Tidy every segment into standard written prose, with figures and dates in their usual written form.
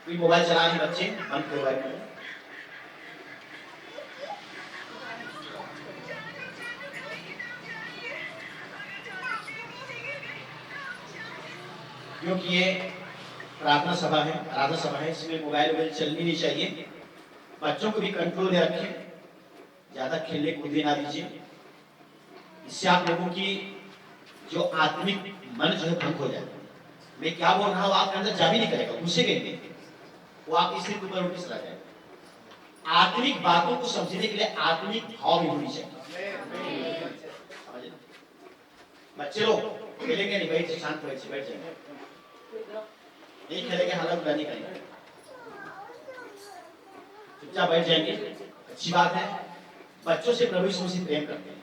कोई मोबाइल चला रहे बच्चे, बंद करवाए। क्योंकि ये प्रार्थना सभा है, आराधना सभा है, इसमें मोबाइल वोबाइल चलनी नहीं चाहिए। बच्चों को भी कंट्रोल में रखें, ज्यादा खेलने कूदने ना दीजिए। इससे आप लोगों की जो आत्मिक मन जो है भंग हो जाए। मैं क्या बोल रहा हूँ आपके अंदर जा भी नहीं करेगा, घुसेगा नहीं, वो आप इसलिए ऊपर उल्टी चला जाए। आत्मिक बातों को समझने के लिए आत्मिक भाव भी होनी चाहिए। बच्चे लोग खेलेंगे नहीं, बैठ शांत बैठ जाएंगे, नहीं खेलेंगे, हालत नहीं करेंगे, चुपचाप बैठ जाएंगे। अच्छी बात है, बच्चों से प्रभु यीशु मसीह प्रेम करते हैं।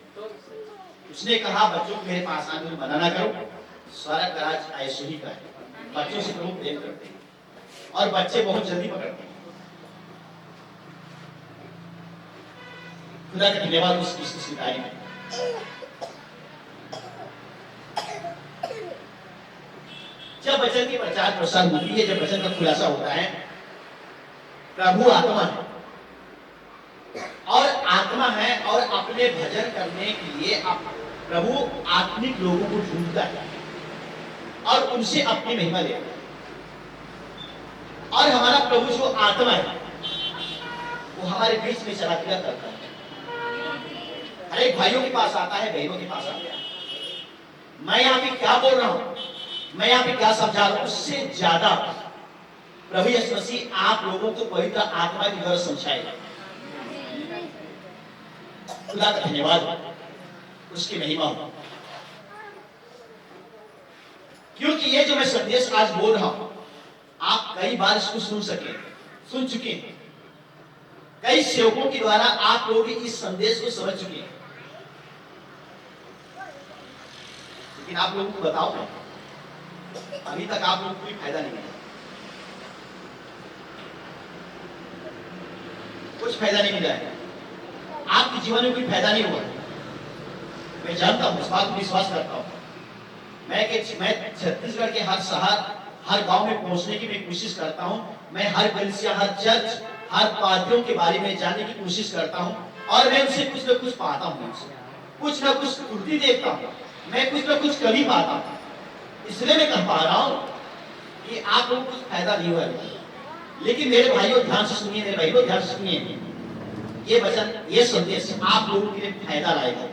उसने कहा बच्चों को मेरे पास आने मना ना करो, स्वर्ग का राज ऐसे ही का है। बच्चों से प्रभु प्रेम करते हैं और बच्चे बहुत जल्दी पकड़ते हैं। खुदा का धन्यवाद उसकी स्वीकारी में। जब वचन की प्रचार प्रसार होती है, जब वचन का खुलासा होता है, प्रभु आत्मा है और आत्मा है और अपने भजन करने के लिए प्रभु आत्मिक लोगों को ढूंढता है और उनसे अपनी महिमा लेता है। और हमारा प्रभु जो आत्मा है वो हमारे बीच में चला फिरा करता है, हर एक भाइयों के पास आता है, बहनों के पास आता है। मैं यहाँ पे क्या बोल रहा हूं, मैं यहाँ पे क्या समझा रहा हूं, उससे ज्यादा प्रभु यीशु मसीह आप लोगों को पवित्र आत्मा की द्वारा समझाएगा। खुदा का धन्यवाद, उसकी महिमा हो। क्योंकि ये जो मैं संदेश आज बोल रहा हूं, आप कई बार इसको सुन चुके हैं। कई सेवकों के द्वारा आप लोग इस संदेश को समझ चुके हैं। लेकिन आप लोगों को बताओ, अभी तक आप लोगों को कोई फायदा नहीं मिला, कुछ फायदा नहीं मिला है, आपके जीवन में कोई फायदा नहीं हुआ। मैं जानता हूं, इस बात को विश्वास करता हूं। मैं छत्तीसगढ़ के हर शहर, हर गांव में पहुंचने की मैं कोशिश करता हूं। मैं हर कलीसिया, हर चर्च, हर पादरियों के बारे में जानने की कोशिश करता हूं और मैं उनसे कुछ न कुछ पाता हूं, कुछ न कुछ त्रुटि देखता हूं, मैं कुछ न कुछ कमी पाता हूं। इसलिए मैं कह पा रहा हूं कि आप लोगों को कुछ फायदा नहीं हुआ। लेकिन मेरे भाइयों ध्यान से सुनिए, मेरे भाइयों ध्यान से सुनिए, ये वचन, ये संदेश आप लोगों के लिए फायदा लाएगा।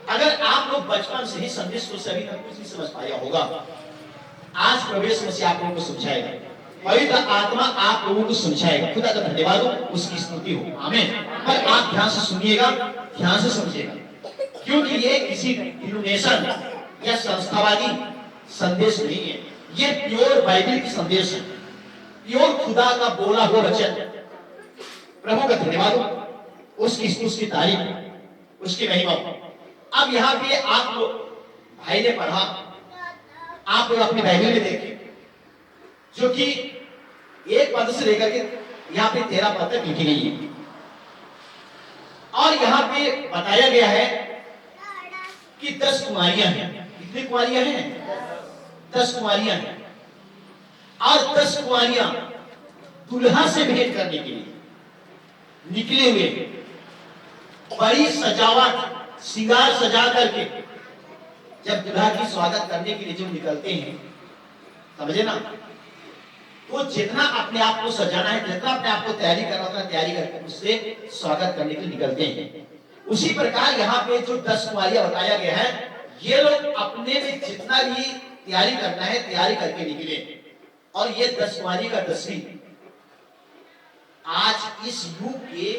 अगर आप लोग बचपन से ही संदेश को सभी तक कुछ नहीं समझ पाया होगा, आज प्रभु यीशु मसीह आप लोगों को समझाएगा, पवित्र आत्मा आप लोगों को समझाएगा। खुदा का धन्यवाद हो, उसकी स्तुति हो, आमीन। पर आप ध्यान से सुनिएगा, ध्यान से समझिएगा, क्योंकि ये किसी डिनोमिनेशन या संस्थावादी संदेश नहीं है, ये प्योर बाइबल की संदेश है, प्योर खुदा का बोला हुआ वचन। प्रभु का धन्यवाद हो, उसकी तारीफ, उसकी महिमा हो। अब यहाँ पे आप लोग, भाई ने पढ़ा, आप लोग अपनी बाइबल में देखें, जो कि 1 पद से लेकर के यहाँ पे 13 पद तक लिखी गई है। और यहाँ पे बताया गया है कि 10 कुमारियां हैं। कितनी कुमारियां हैं? 10 कुमारियां हैं। और 10 कुमारियां दुल्हा से भेंट करने के लिए निकले हुए, बड़ी सजावट, श्रृंगार सजा करके जब दुल्हा की स्वागत करने के लिए जो निकलते हैं, समझे ना, तो जितना अपने आप को सजाना है, जितना अपने आप को तैयारी करना होता है, तैयारी करके उससे स्वागत करने के लिए निकलते हैं। उसी प्रकार यहाँ पे जो 10 कुमारियां बताया गया है, ये लोग अपने में जितना भी तैयारी करना है, तैयारी करके निकले। और ये 10 कुमारी का तस्वीर आज इस युग के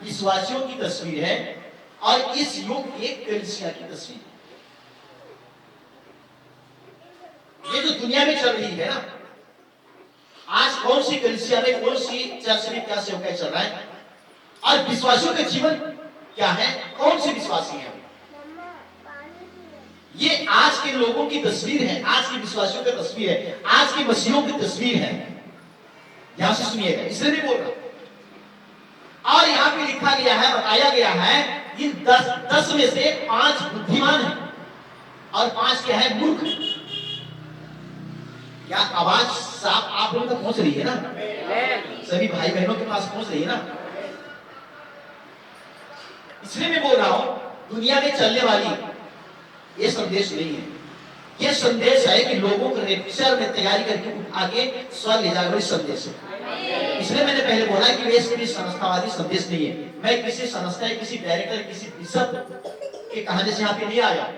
विश्वासियों की तस्वीर है और इस युग के कलीसिया की तस्वीर है। ये जो दुनिया में चल रही है ना, आज कौन सी कलीसिया में, कौन सी चर्च में क्या सेवकाई चल रहा है और विश्वासियों का जीवन क्या है, कौन से विश्वासी हैं, ये आज के लोगों की तस्वीर है, आज के विश्वासियों की तस्वीर है, आज के मसीहों की तस्वीर है। ध्यान से सुनिएगा, इसलिए नहीं बोल रहा। और यहाँ पे लिखा गया है, बताया गया है, इन 10 में से 5 बुद्धिमान हैं और 5 क्या है? मूर्ख। क्या आवाज साफ आप लोगों तक पहुंच रही है ना? सभी भाई बहनों के पास पहुंच रही है ना? इसलिए मैं बोल रहा हूं, दुनिया में चलने वाली ये संदेश नहीं है। ये संदेश है कि लोगों को लेक्चर में तैयारी करके उठा के स्वर्ग ले जाने वाली संदेश है। इसलिए मैंने पहले बोला कि ये कोई संस्थावादी संदेश नहीं है। मैं किसी संस्था, किसी डायरेक्टर, किसी बिशप के कहानी से यहाँ पे नहीं आया।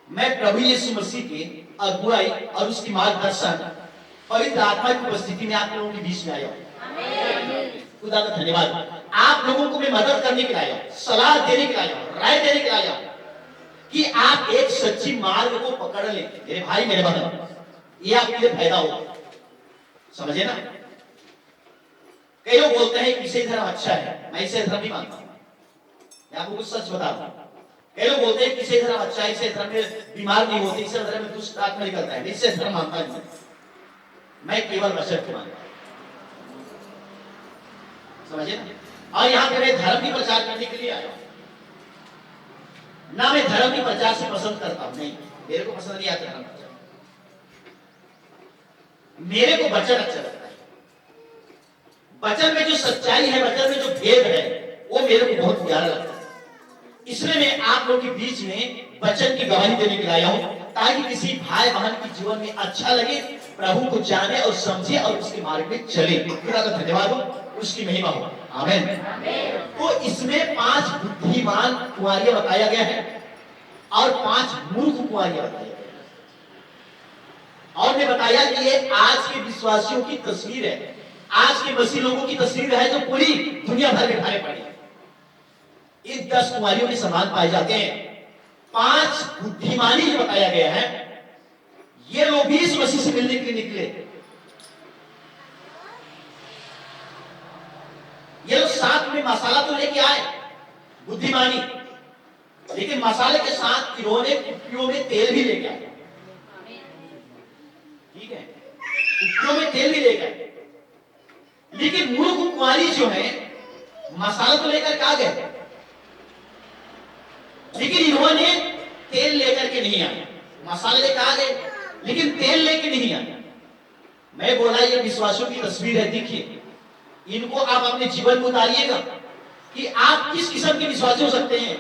मैं प्रभु यीशु मसीह की अगुवाई और उसकी मार्गदर्शन पवित्र आत्मा की उपस्थिति में आप लोगों के बीच में आया हूं। खुदा का धन्यवाद। आप लोगों को मैं मदद करने के लिए आया, सलाह देने के लिए आया, राय देने के लिए आया कि आप एक सच्ची मार्ग को पकड़ लें। मेरे भाई मेरे बहन, ये आपके लिए फायदा होगा, समझे ना? कई लोग बोलते हैं कि ईसाई धर्म अच्छा है, मैं ईसाई धर्म नहीं मानता। मैं आपको कुछ सच बता दूं। कई लोग बोलते हैं कि ईसाई धर्म अच्छा है, ईसाई धर्म में बीमार नहीं होते, ईसाई धर्म में दुष्ट आत्मा निकलता है। मैं ईसाई धर्म मानता नहीं, मैं केवल वचन को मानता हूं, समझे ना? और यहाँ पे मैं धर्म की प्रचार करने के लिए आया हूं ना। मैं धर्म की प्रचार से पसंद करता हूं, नहीं, मेरे को पसंद नहीं आता धर्म प्रचार। मेरे को वचन अच्छा लगता है। वचन में जो सच्चाई है, वचन में जो भेद है, वो मेरे को बहुत प्यारा लगता है। इसलिए मैं आप लोगों के बीच में वचन की गवाही देने के लिए आया हूं, ताकि किसी भाई बहन के जीवन में अच्छा लगे, प्रभु को जाने और समझे और उसके मार्ग में चले। खुदा का धन्यवाद हो, उसकी महिमा हो। आमीन। तो इसमें 5 बुद्धिमान कुंवारियां बताया गया है और 5 मूर्ख कुंवारियां बताया गया है। और मैं बताया कि ये आज के विश्वासियों की तस्वीर है, आज के मसीह लोगों की तस्वीर है जो पूरी दुनिया भर में भारे पड़ी है। इन 10 कुंवारियों के समान पाए जाते हैं। 5 बुद्धिमानी जो बताया गया है, ये लोग भी इस मसीह से मिलने के लिए निकले। ये लोग साथ में मसाला तो लेके आए, बुद्धिमानी, लेकिन मसाले के साथ इन्होंने कुप्पियों में तेल भी लेके आए। ठीक है, कुप्पियों में तेल भी लेके आए। लेकिन मूर्ख कुंवारी जो है, मसाला तो लेकर के आ गए, लेकिन इन्होंने तेल लेकर के नहीं आए। मसाले लेकर आ गए, लेकिन तेल लेके नहीं आए। मैं बोला ये विश्वासियों की तस्वीर है, देखिए इनको आप अपने जीवन में उतारिएगा कि आप किस किस्म के विश्वासी हो सकते हैं,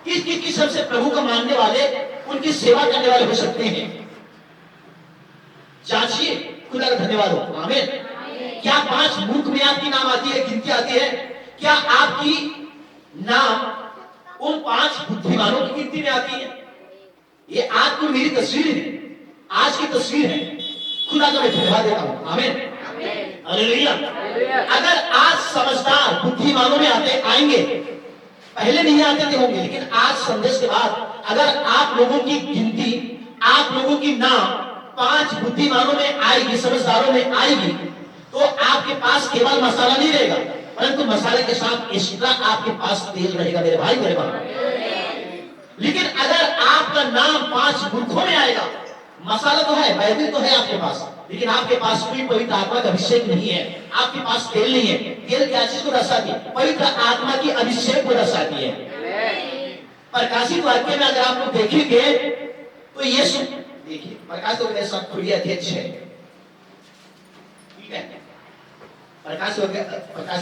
किस किस किस्म से प्रभु को मानने वाले, उनकी सेवा करने वाले हो सकते हैं। जांचिए। खुदा का धन्यवाद हो। आमीन। क्या 5 मूर्ख में आपकी नाम आती है, गिनती आती है? क्या आपकी नाम उन 5 बुद्धिमानों की गिनती में आती है? ये आज को मेरी तस्वीर है, आज की तस्वीर है। खुदा का मैं धन्यवाद देता हूं। आमीन। हालेलुया। अगर आज समझदार बुद्धिमानों में आएंगे, पहले नहीं आते थे होंगे, लेकिन आज संदेश के बाद अगर आप लोगों की गिनती, आप लोगों की नाम 5 बुद्धिमानों में आएगी, समझदारों में आएगी, तो आपके पास केवल मसाला नहीं रहेगा, परंतु मसाले के साथ एक्स्ट्रा आपके पास तेल रहेगा। मेरे भाई मेरे बहन, लेकिन अगर आपका नाम 5 मूर्खों में आएगा, मसाला तो है, बाइबल तो है आपके पास, लेकिन आपके पास कोई पवित्र आत्मा का अभिषेक नहीं है, आपके पास तेल नहीं है। तेल क्या चीज को दर्शाती है? पवित्र आत्मा की अभिषेक को दर्शाती है। प्रकाशित वाक्य में अगर आप लोग देखेंगे तो ये देखिए, प्रकाश तो मेरे साथ खुली अध्यक्ष है, ठीक है, प्रकाश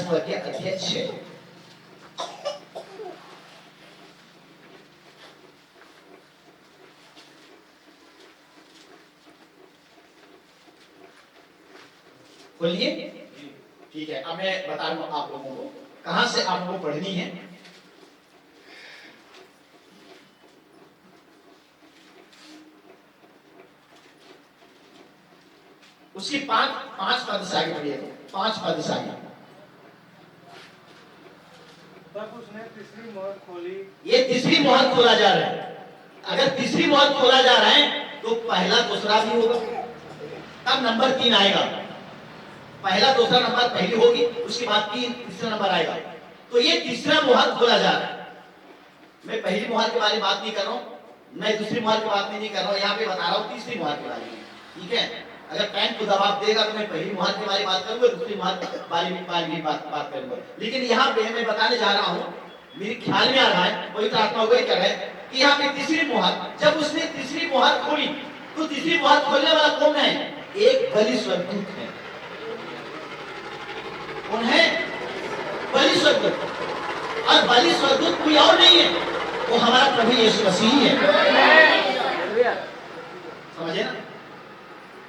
वाक्य अध्यक्ष है। बोलिए। ठीक है, अब मैं बता रहा हूं आप लोगों को कहां से आप लोगों को पढ़नी है। उसकी 5 पद से आगे पढ़िए, 5 पद से आगे। तब उसने तीसरी मोहर खोली। ये तीसरी मोहर खोला जा रहा है। अगर तीसरी मोहर खोला जा रहा है तो पहला दूसरा भी होगा, तब नंबर 3 आएगा। पहला दूसरा नंबर पहली होगी, उसके बाद तीसरा नंबर आएगा। तो ये तीसरा मोहर खोला जा रहा है। मैं पहली मोहर के बारे में बात नहीं कर रहा हूं, मैं दूसरी मोहर की बात नहीं कर रहा हूं, यहाँ पे बता रहा हूं तीसरी मोहर के बारे में। ठीक है, अगर टाइम को दबाव देगा तो मैं पहली मोहर के बारे में बात करूंगा, दूसरी मोहर के बारे में बात करूंगा। लेकिन यहाँ पे मैं बताने जा रहा हूँ, मेरे ख्याल में आ रहा है, पवित्र आत्मा वही कर रहा है कि यहाँ पे तीसरी मोहर, जब उसने तीसरी मोहर खोली तो तीसरी मोहर खोलने वाला कौन है? एक बलि स्वर्गदूत है। कौन है? बलि स्वर्गदूत। और बलि स्वर्गदूत कोई और नहीं है, वो हमारा प्रभु यीशु मसीह ही है। समझे ना?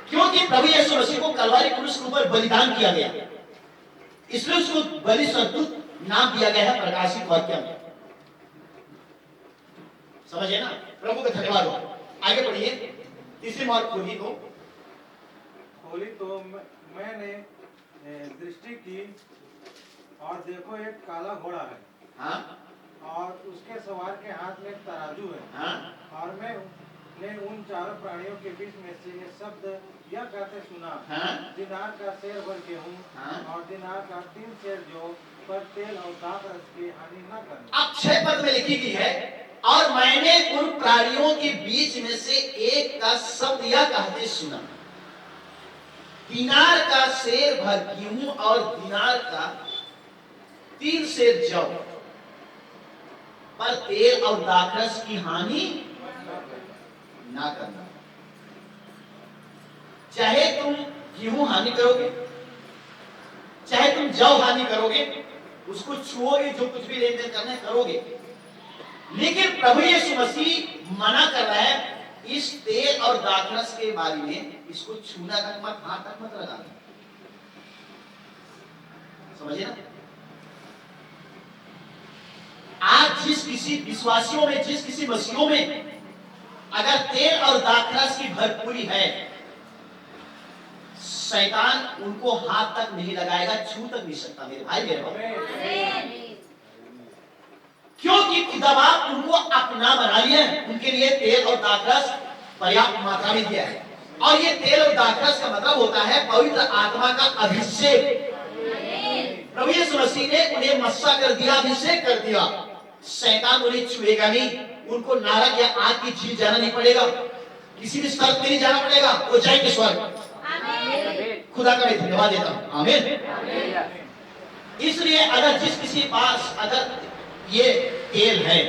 क्योंकि प्रभु यीशु मसीह को कलवारी क्रूस के ऊपर बलिदान किया गया, इसलिए उसको बलि स्वर्गदूत नाम दिया गया है प्रकाशित वाक्य में। समझे ना? प्रभु का धन्यवाद हो। आगे बढ़िए, तीसरी मोहर खोली तो मैंने दृष्टि की और देखो एक काला घोड़ा है। हाँ? और उसके सवार के हाथ में एक तराजू है। हाँ? और मैंने उन चारों प्राणियों के बीच में से ये शब्द यह कहते सुना, हाँ? दिनार का सेर भर गेहूं हाँ? और दिनार का 3 सेर जौ पर तेल और दाख रस की हानि न करना। अब 6 पद में लिखी गई है, और मैंने उन प्राणियों के बीच में से एक का शब्द यह कहते सुना, दिनार का सेर भर गेहूं और दिनार का 3 सेर जौ पर तेल और दाखरस की हानि ना करना। चाहे तुम गेहूं हानि करोगे, चाहे तुम जौ हानि करोगे, उसको छुओगे, जो कुछ भी लेन देन करना है करोगे, लेकिन प्रभु यीशु मसीह मना कर रहा है इस तेल और दाखरस के बारे में, इसको छूना तक मत, हाथ तक मत लगाना। समझे ना? आज जिस किसी विश्वासियों में, जिस किसी मसीहों में अगर तेल और दाखरस की भरपूरी है, शैतान उनको हाथ तक नहीं लगाएगा, छू तक नहीं सकता। मेरे भाई मेरे भाई, क्योंकि खुदा बाप उनको अपना बना लिया है, उनके लिए तेल और दाखरस पर्याप्त मात्रा में दिया है। और ये तेल और दाखरस का मतलब होता है पवित्र आत्मा का अभिषेक। प्रभु यीशु मसीह ने उन्हें मस्सा कर दिया, अभिषेक कर दिया। शैतान उन्हें छुएगा नहीं, उनको नरक या आग की झील जाना नहीं पड़ेगा, किसी भी स्वर्ग में नहीं जाना पड़ेगा, वो जाएंगे स्वर्ग। खुदा का मैं धन्यवाद देता हूं। आमीन। इसलिए अगर जिस किसी पास अगर ये तेल है,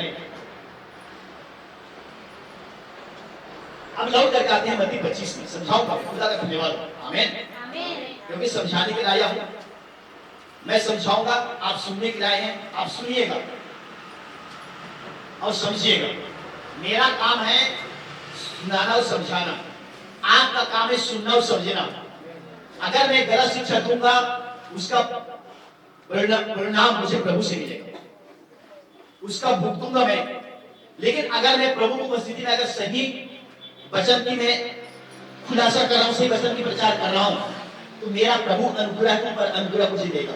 अब लौट करके आते हैं मत्ती 25 में, समझाऊंगा। खुदा का धन्यवाद। आमीन। क्योंकि समझाने के लिए आया हूं, मैं समझाऊंगा, आप सुनने के लिए आए हैं, आप सुनिएगा और समझिएगा। मेरा काम है सुनाना और समझाना, आपका काम है सुनना और समझना। अगर मैं गलत शिक्षा दूंगा, उसका परिणाम मुझे प्रभु से मिलेगा, उसका भुगतूंगा मैं। लेकिन अगर मैं प्रभु की उपस्थिति में अगर सही वचन की मैं खुलासा कर रहा हूं, सही वचन की प्रचार कर रहा हूं, तो मेरा प्रभु अनुग्रह के ऊपर अनुग्रह मुझे देगा।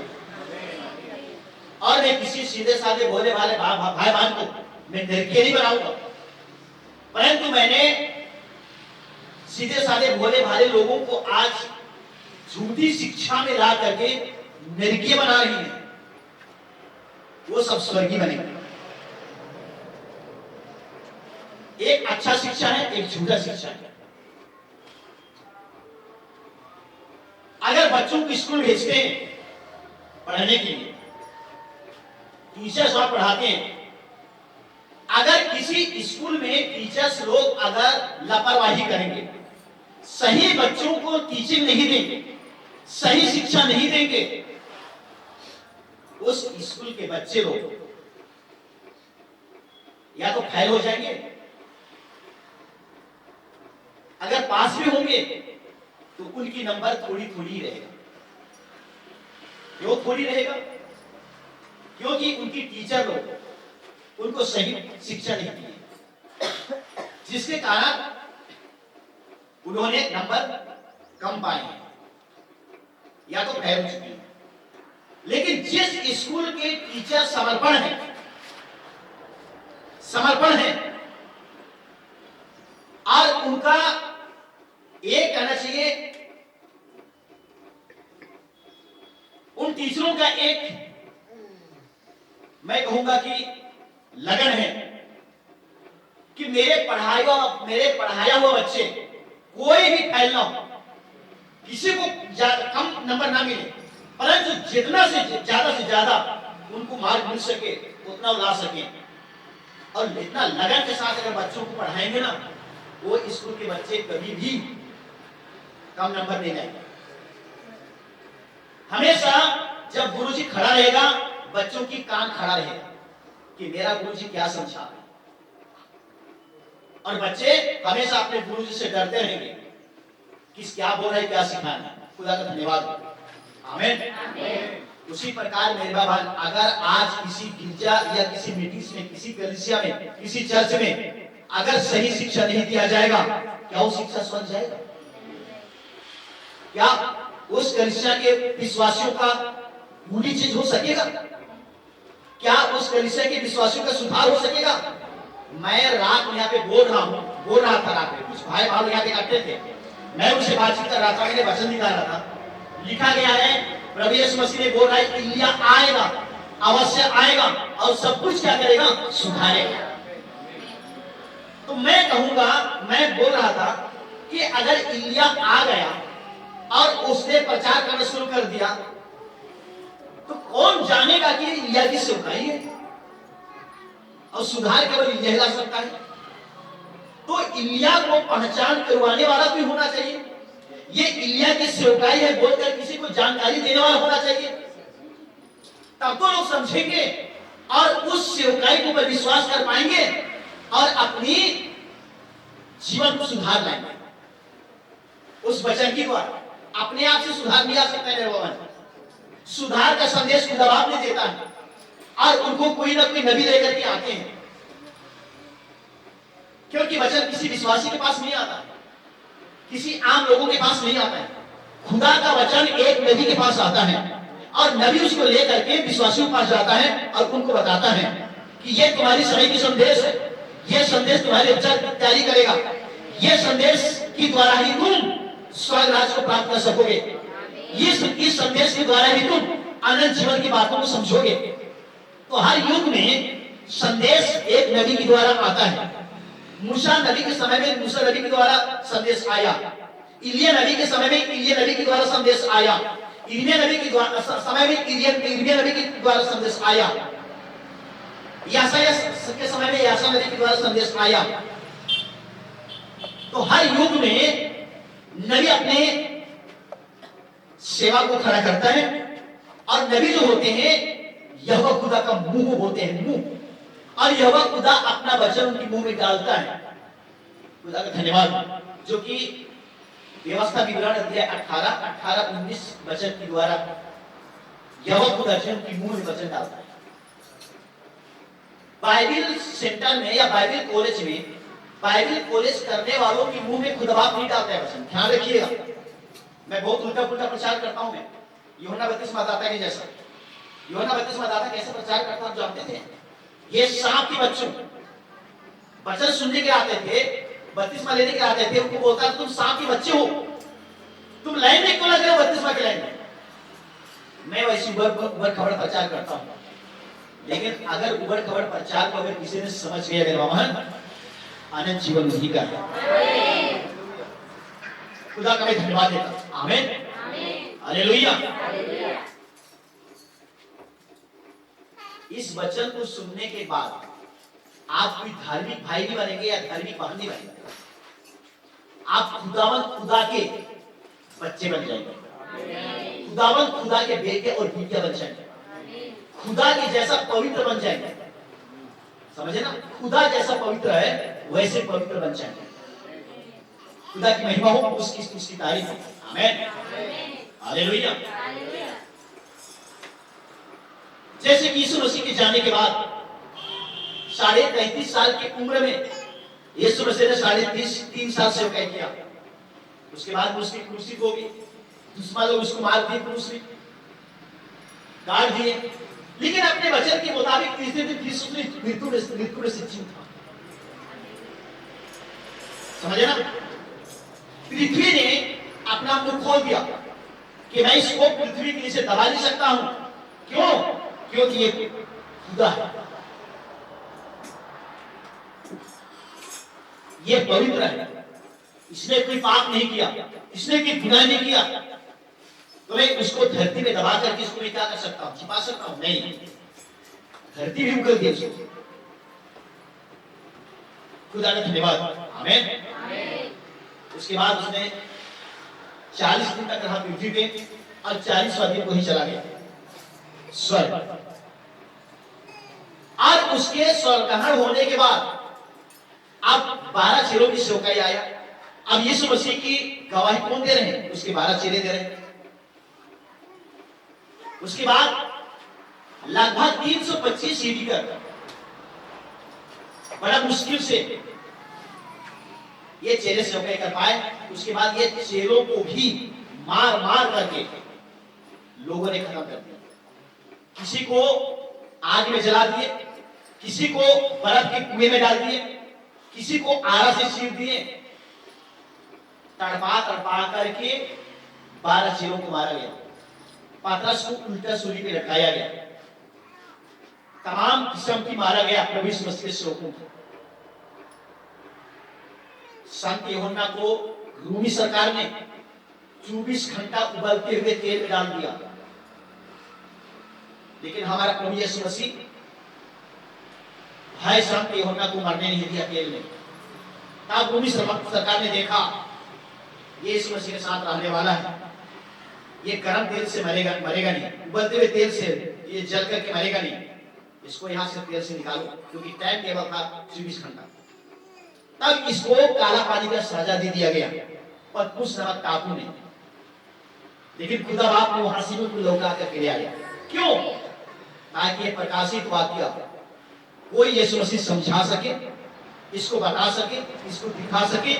और मैं किसी सीधे साधे भोले भाले भाई बहन को मैं निर्दयी नहीं बनाऊंगा, परंतु मैंने सीधे साधे भोले भाले लोगों को आज झूठी शिक्षा में ला करके निर्दयी बना रही है, वो सब स्वर्गीय बनेंगे। एक अच्छा शिक्षा है, एक झूठा शिक्षा है। अगर बच्चों को स्कूल भेजते हैं पढ़ने के लिए, टीचर्स वहां पढ़ाते हैं, अगर किसी स्कूल में टीचर्स लोग अगर लापरवाही करेंगे, सही बच्चों को टीचिंग नहीं देंगे, सही शिक्षा नहीं देंगे, उस स्कूल के बच्चे लोग या तो फेल हो जाएंगे, अगर पास भी होंगे तो उनकी नंबर थोड़ी थोड़ी ही रहेगा। क्यों थोड़ी रहेगा? क्योंकि उनकी टीचर लोग उनको सही शिक्षा नहीं दी, जिसके कारण उन्होंने नंबर कम पाए या तो फेल हो चुके हैं। लेकिन जिस स्कूल के टीचर समर्पण है और उनका एक कहना चाहिए, उन टीचरों का एक मैं कहूंगा कि लगन है कि मेरे पढ़ाया हुआ बच्चे कोई भी फेल ना हो, किसी को कम नंबर ना मिले, परंतु जितना से ज्यादा उनको मार्क मिल सके उतना ला सके। और इतना लगन के साथ अगर बच्चों को पढ़ाएंगे ना, वो स्कूल के बच्चे कभी भी कम नंबर नहीं लाएंगे। हमेशा जब गुरुजी खड़ा रहेगा, बच्चों की कान खड़ा रहेगा कि मेरा गुरुजी क्या समझा रहा है, और बच्चे हमेशा अपने गुरुजी से डरते रहेंगे कि क्या बोल रहे, क्या सिखा रहे। खुदा का धन्यवाद, आमीन। उसी प्रकार मेरे भाई, अगर आज किसी गिरजा या किसी मीटिंग में, किसी कलीसिया में, किसी चर्च में अगर सही शिक्षा नहीं दिया जाएगा, क्या वो शिक्षा सुन जाएगा? क्या उस कलीसिया के विश्वासियों का मूडी चेंज हो सकेगा? क्या उस कलीसिया के विश्वासियों का सुधार हो सकेगा? मैं रात में यहाँ पे बोल रहा था रात में, कुछ भाई भाव यहाँ पे इकट्ठे थे, मैं उनसे बातचीत कर रहा था, मैंने वचन निकाल रहा था। लिखा गया है, प्रभु यीशु मसीह ने बोल रहा है, इलिया आएगा, अवश्य आएगा, और सब कुछ क्या करेगा? सुधारेगा। तो मैं कहूंगा, मैं बोल रहा था कि अगर इलिया आ गया और उसने प्रचार करना शुरू कर दिया, तो कौन जानेगा कि इलिया की सेवकाई है? और सुधार केवल इलिया ला सकता है। तो इलिया को पहचान करवाने वाला भी होना चाहिए। ये इलिया की सेवकाई है बोलकर किसी को जानकारी देने वाला होना चाहिए, तब तो लोग समझेंगे और उस सेवकाई के ऊपर विश्वास कर पाएंगे और अपनी जीवन को सुधार लाएंगे। उस वचन की द्वारा अपने आप से सुधार नहीं आ सकता है मेरे भगवान। सुधार का संदेश को दबाव नहीं देता है, और उनको कोई ना कोई नबी लेकर के आते हैं, क्योंकि वचन किसी विश्वासी के पास नहीं आता, किसी आम लोगों के पास नहीं आता है। खुदा का वचन एक नबी के पास आता है, और नबी उसको लेकर के विश्वासियों के पास जाता है और उनको बताता है कि ये तुम्हारी समय की संदेश है, ये संदेश तुम्हारे उच्चार की तैयारी करेगा, ये संदेश के द्वारा ही तुम स्वर्ग राज्य को प्राप्त कर सकोगे, इस संदेश के द्वारा ही तुम अनंत जीवन की बातों को समझोगे। तो हर युग में संदेश एक नबी के द्वारा आता है। मूसा नबी के समय में मूसा नबी के द्वारा संदेश आया, इलिया नबी के समय में इलिया नबी के द्वारा संदेश आया, इर्मिया नबी के द्वारा समय में इर्मिया नबी के द्वारा संदेश आया, याशाया के समय में याशा नबी के द्वारा संदेश आया। तो हर युग में नबी अपने सेवा को खड़ा करता है, और नबी जो होते हैं यहोवा खुदा का मुंह होते हैं, मुंह, और यहोवा खुदा अपना वचन उनके मुंह में डालता है। खुदा का धन्यवाद, जो कि व्यवस्था विवरण अध्याय 18-19 वचन के द्वारा यहोवा खुदा उनके मुंह में वचन डालता है। बाइबल सेंटर में या बाइबल कॉलेज में, बाइबल कॉलेज करने वालों के मुंह में खुदा बाप नहीं डालता है वचन, ध्यान रखिएगा। मैं बहुत उल्टा पुल्टा प्रचार करता हूं। मैं यूहन्ना बपतिस्मादाता के जैसा, यूहन्ना बपतिस्मादाता कैसे प्रचार करता आप जानते थे? ये सांप के बच्चों वचन सुनने के आते थे, बपतिस्मा लेने के आते थे, उनको बोलता तुम सांप के बच्चे हो, तुम लाइन में क्यों लग रहे हो बपतिस्मा के लाइन में? मैं वैसी उबड़ खबर प्रचार करता हूं, लेकिन अगर उबड़ खबर प्रचार को अगर किसी ने समझ गया, अगर वहां अनंत जीवन नहीं कर खुदा का मैं धन्यवाद देता हूं। आमीन, हालेलुया। इस वचन को सुनने के बाद आप कोई धार्मिक भाई नहीं बनेंगे या धार्मिक बहन नहीं बनेंगे, आप खुदा के बच्चे बन जाएंगे, खुदा के बेटे और बेटियां बन जाएंगे, खुदा के जैसा पवित्र बन जाएंगे। समझे ना? खुदा जैसा पवित्र है वैसे पवित्र बन जाएंगे। खुदा की महिमा हो, उसकी तारीफ हो। आमीन, हालेलुया। जैसे कि यीशु मसीह के जाने के बाद 33.5 साल की उम्र में यीशु मसीह ने 3.5 साल सेवकाई किया। उसके बाद उसकी क्रूसी हो गई, दुश्मन लोग उसको मार दिए, क्रूस में गाड़ दिए, लेकिन अपने वचन के मुताबिक तीसरे दिन मृत्यु से जीता। समझे ना? पृथ्वी ने अपना मुंह खोल दिया कि मैं इसको पृथ्वी के नीचे दबा नहीं सकता हूं। क्यों? क्योंकि ये खुदा है, ये पवित्र है, इसने कोई पाप नहीं किया, इसने कोई गुनाह नहीं किया, तो मैं उसको धरती में दबा करके इसको मैं क्या कर सकता हूं? छिपा सकता हूं? नहीं, धरती भी उगल दी उसको। खुदा का धन्यवाद। आमीन। उसके बाद उसने 40 दिन तक रहा पृथ्वी पे और 40वां दिन वही चला गया स्वर्ग। और उसके स्वर्गारोहण होने के बाद अब 12 चेलों की सेवकाई आया। अब यीशु मसीह की गवाही कौन दे रहे हैं? उसके 12 चेले दे रहे हैं। उसके बाद लगभग 325 ईडी तक बड़ा मुश्किल से ये चेले सेवकाई कर पाए। उसके बाद ये चेलों को भी मार मार करके लोगों ने खत्म कर दिया। किसी को आग में जला दिए, किसी को बर्फ के कुएं में डाल दिए, किसी को आरा से चीर दिए। तड़पा तड़पा करके 12 चेलों को मारा गया। पतरस को उल्टा सूली पे लटकाया गया। तमाम किस्म की मारा गया प्रभु यीशु मसीह के सेवकों को। संत यूहन्ना को रोमी सरकार ने 24 घंटा उबलते हुए तेल में डाल दिया। लेकिन हमारा प्रभु यीशु मसीह भाई संत यूहन्ना को मरने नहीं दिया तेल में। तब रोमी सरकार ने देखा ये यीशु मसीह के साथ रहने वाला है, ये गर्म तेल से मरेगा नहीं, उबलते हुए तेल से ये जल करके मरेगा नहीं, इसको यहां से तेल से निकालो, क्योंकि टाइम टेबल था 24 घंटा। तब इसको काला पानी का सजा दे दिया गया पतमुस नामक टापू में। लेकिन खुदा बाप ने वहां से बिल्कुल लौटा करके ले आया। क्यों? ताकि ये प्रकाशित वाक्य कोई यीशु मसीह समझा सके, इसको बता सके, इसको दिखा सके,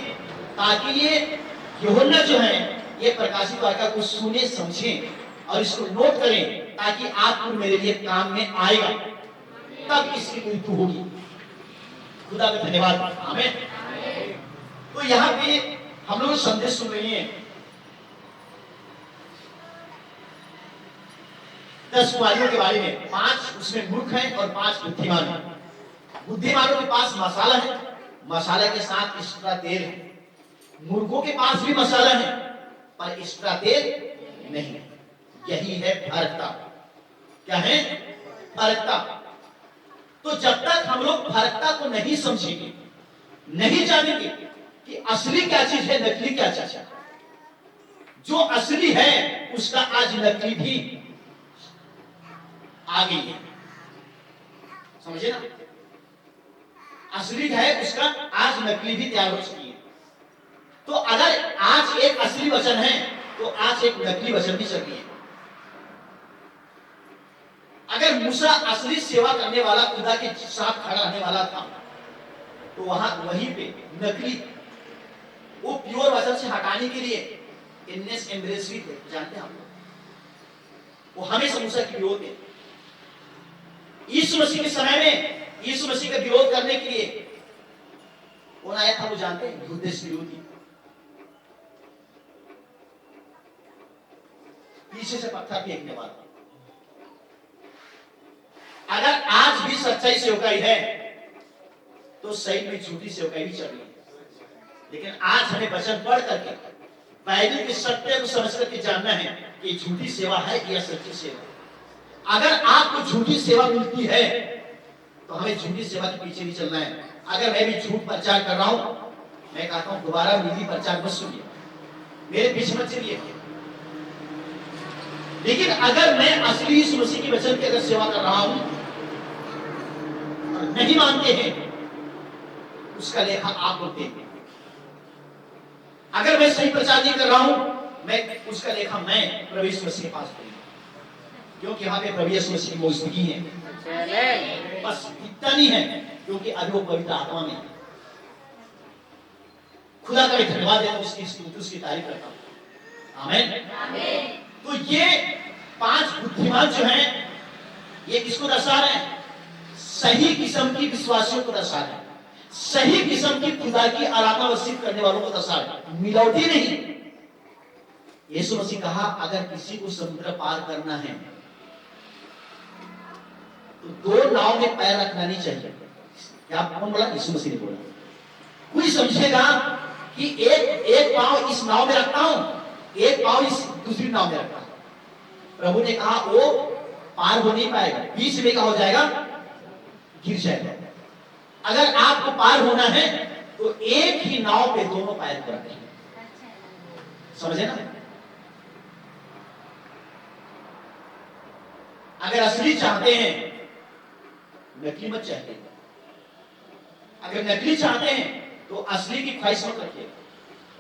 ताकि ये यूहन्ना जो है ये प्रकाशित वाक्य को सुने समझें और इसको नोट करें, ताकि आपको मेरे लिए काम में आएगा, तब इसकी मृत्यु होगी। खुदा का धन्यवाद। आमीन। तो यहाँ पे हम लोग संदेश सुन रहे हैं 10 कुमारियों के बारे में। 5 उसमें मूर्ख हैं और 5 बुद्धिमान हैं। बुद्धिमानों के पास मसाला है, मसाला के साथ एक्स्ट्रा तेल है। मूर्खों के पास भी मसाला है पर एक्स्ट्रा तेल नहीं है। यही है फर्कता। क्या है? फर्कता। तो जब तक हम लोग फर्कता को नहीं समझेंगे, नहीं जानेंगे कि असली क्या चीज है, नकली क्या चीज है, जो असली है उसका आज नकली भी आ गई है। समझे ना? असली है उसका आज नकली भी तैयार हो चुकी है। तो अगर आज एक असली वचन है तो आज एक नकली वचन भी चल रही है। अगर मूसा असली सेवा करने वाला, खुदा के साथ खड़ा रहने वाला था, तो वहां वहीं पे नकली वो प्योर वचन से हटाने के लिए इन्नेस एम्ब्रेस भी थे। जानते हैं आप लोग, वो हमेशा मूसा के विरोध में। यीशु मसीह के समय में यीशु मसीह का विरोध करने के लिए कौन आया था? वो जानते हैं? युद्धेश विरोधी। पीछे से पत्थर फेंकने वाला। अगर आज भी सच्चाई सेवकाई है तो सही में झूठी सेवकाई भी चल रही है। लेकिन आज हमें वचन पढ़ करके बाइबल के सत्य को समझ करके जानना है कि झूठी सेवा है या सच्ची सेवा। अगर आपको झूठी सेवा मिलती है तो हमें झूठी सेवा के पीछे नहीं चलना है। अगर मैं भी झूठ प्रचार कर रहा हूं, मैं कहता हूं दोबारा निजी प्रचार मत सुनिए, मेरे पीछे मत चलिए। लेकिन अगर मैं असली यीशु मसीह के वचन की अगर सेवा कर रहा हूं और नहीं मानते हैं, उसका लेखा आप लोग देंगे। अगर मैं सही प्रचार नहीं कर रहा हूं, मैं उसका लेखा मैं प्रभु यीशु मसीह के पास दूंगा, क्योंकि यहाँ पे प्रभु यीशु मसीह की मौजूदगी है। बस इतना नहीं है, क्योंकि अभी वो पवित्र आत्मा में है। खुदा का भी धन्यवाद है, उसकी तारीफ करता हूं। आमीन। तो ये 5 बुद्धिमान जो हैं, ये किसको दर्शा रहे हैं? सही किस्म की विश्वासियों को दर्शा रहे हैं, सही किस्म की खुदा की आराधना वर्षित करने वालों को दर्शा रहे हैं, मिलावटी नहीं। यीशु मसीह कहा अगर किसी को समुद्र पार करना है तो 2 नाव में पैर रखना नहीं चाहिए। क्या कौन बोला? यीशु मसीह ने बोला। कोई समझेगा कि एक पांव इस नाव में रखता हूं, एक पांव इस दूसरी नाव में रखता हूं। प्रभु ने कहा वो पार हो नहीं पाएगा, बीच में क्या हो जाएगा? गिर जाएगा। अगर आपको पार होना है तो एक ही नाव पे दोनों पैर को रखें। समझे ना? अगर असली चाहते हैं, नकली मत चाहते। अगर नकली चाहते हैं तो असली की ख्वाहिश मत रखिए,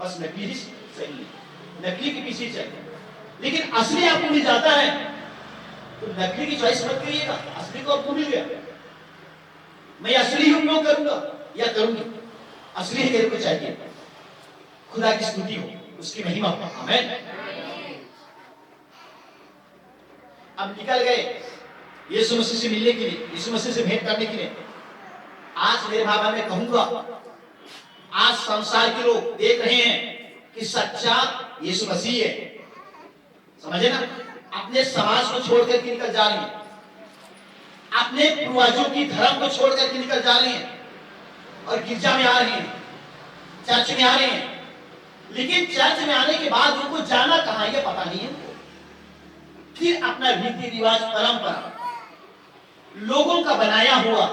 बस नकली ही सही है, नकली के पीछे चलिए। लेकिन असली आपको मिल जाता है तो नकली की च्वाइस मत करिएगा, असली को आपको मिल गया, मैं असली हूं क्यों करूंगा या करूंगी, असली ही मेरे को चाहिए। खुदा की स्तुति हो, उसकी महिमा हो, आमीन। अब निकल गए यीशु मसीह से मिलने के लिए, यीशु मसीह से भेंट करने के लिए। आज मेरे भाई मैं कहूंगा, आज संसार के लोग देख रहे हैं कि सच्चा यीशु मसीह है, समझे ना? अपने समाज को छोड़ करके निकल जा रहे हैं, अपने पूर्वजों की धर्म को छोड़ करके निकल जा रहे हैं और गिरजा में आ रहे हैं, चर्च में आ रहे हैं। लेकिन चर्च में आने के बाद उनको जाना कहां है पता नहीं है। फिर अपना रीति रिवाज, परंपरा, लोगों का बनाया हुआ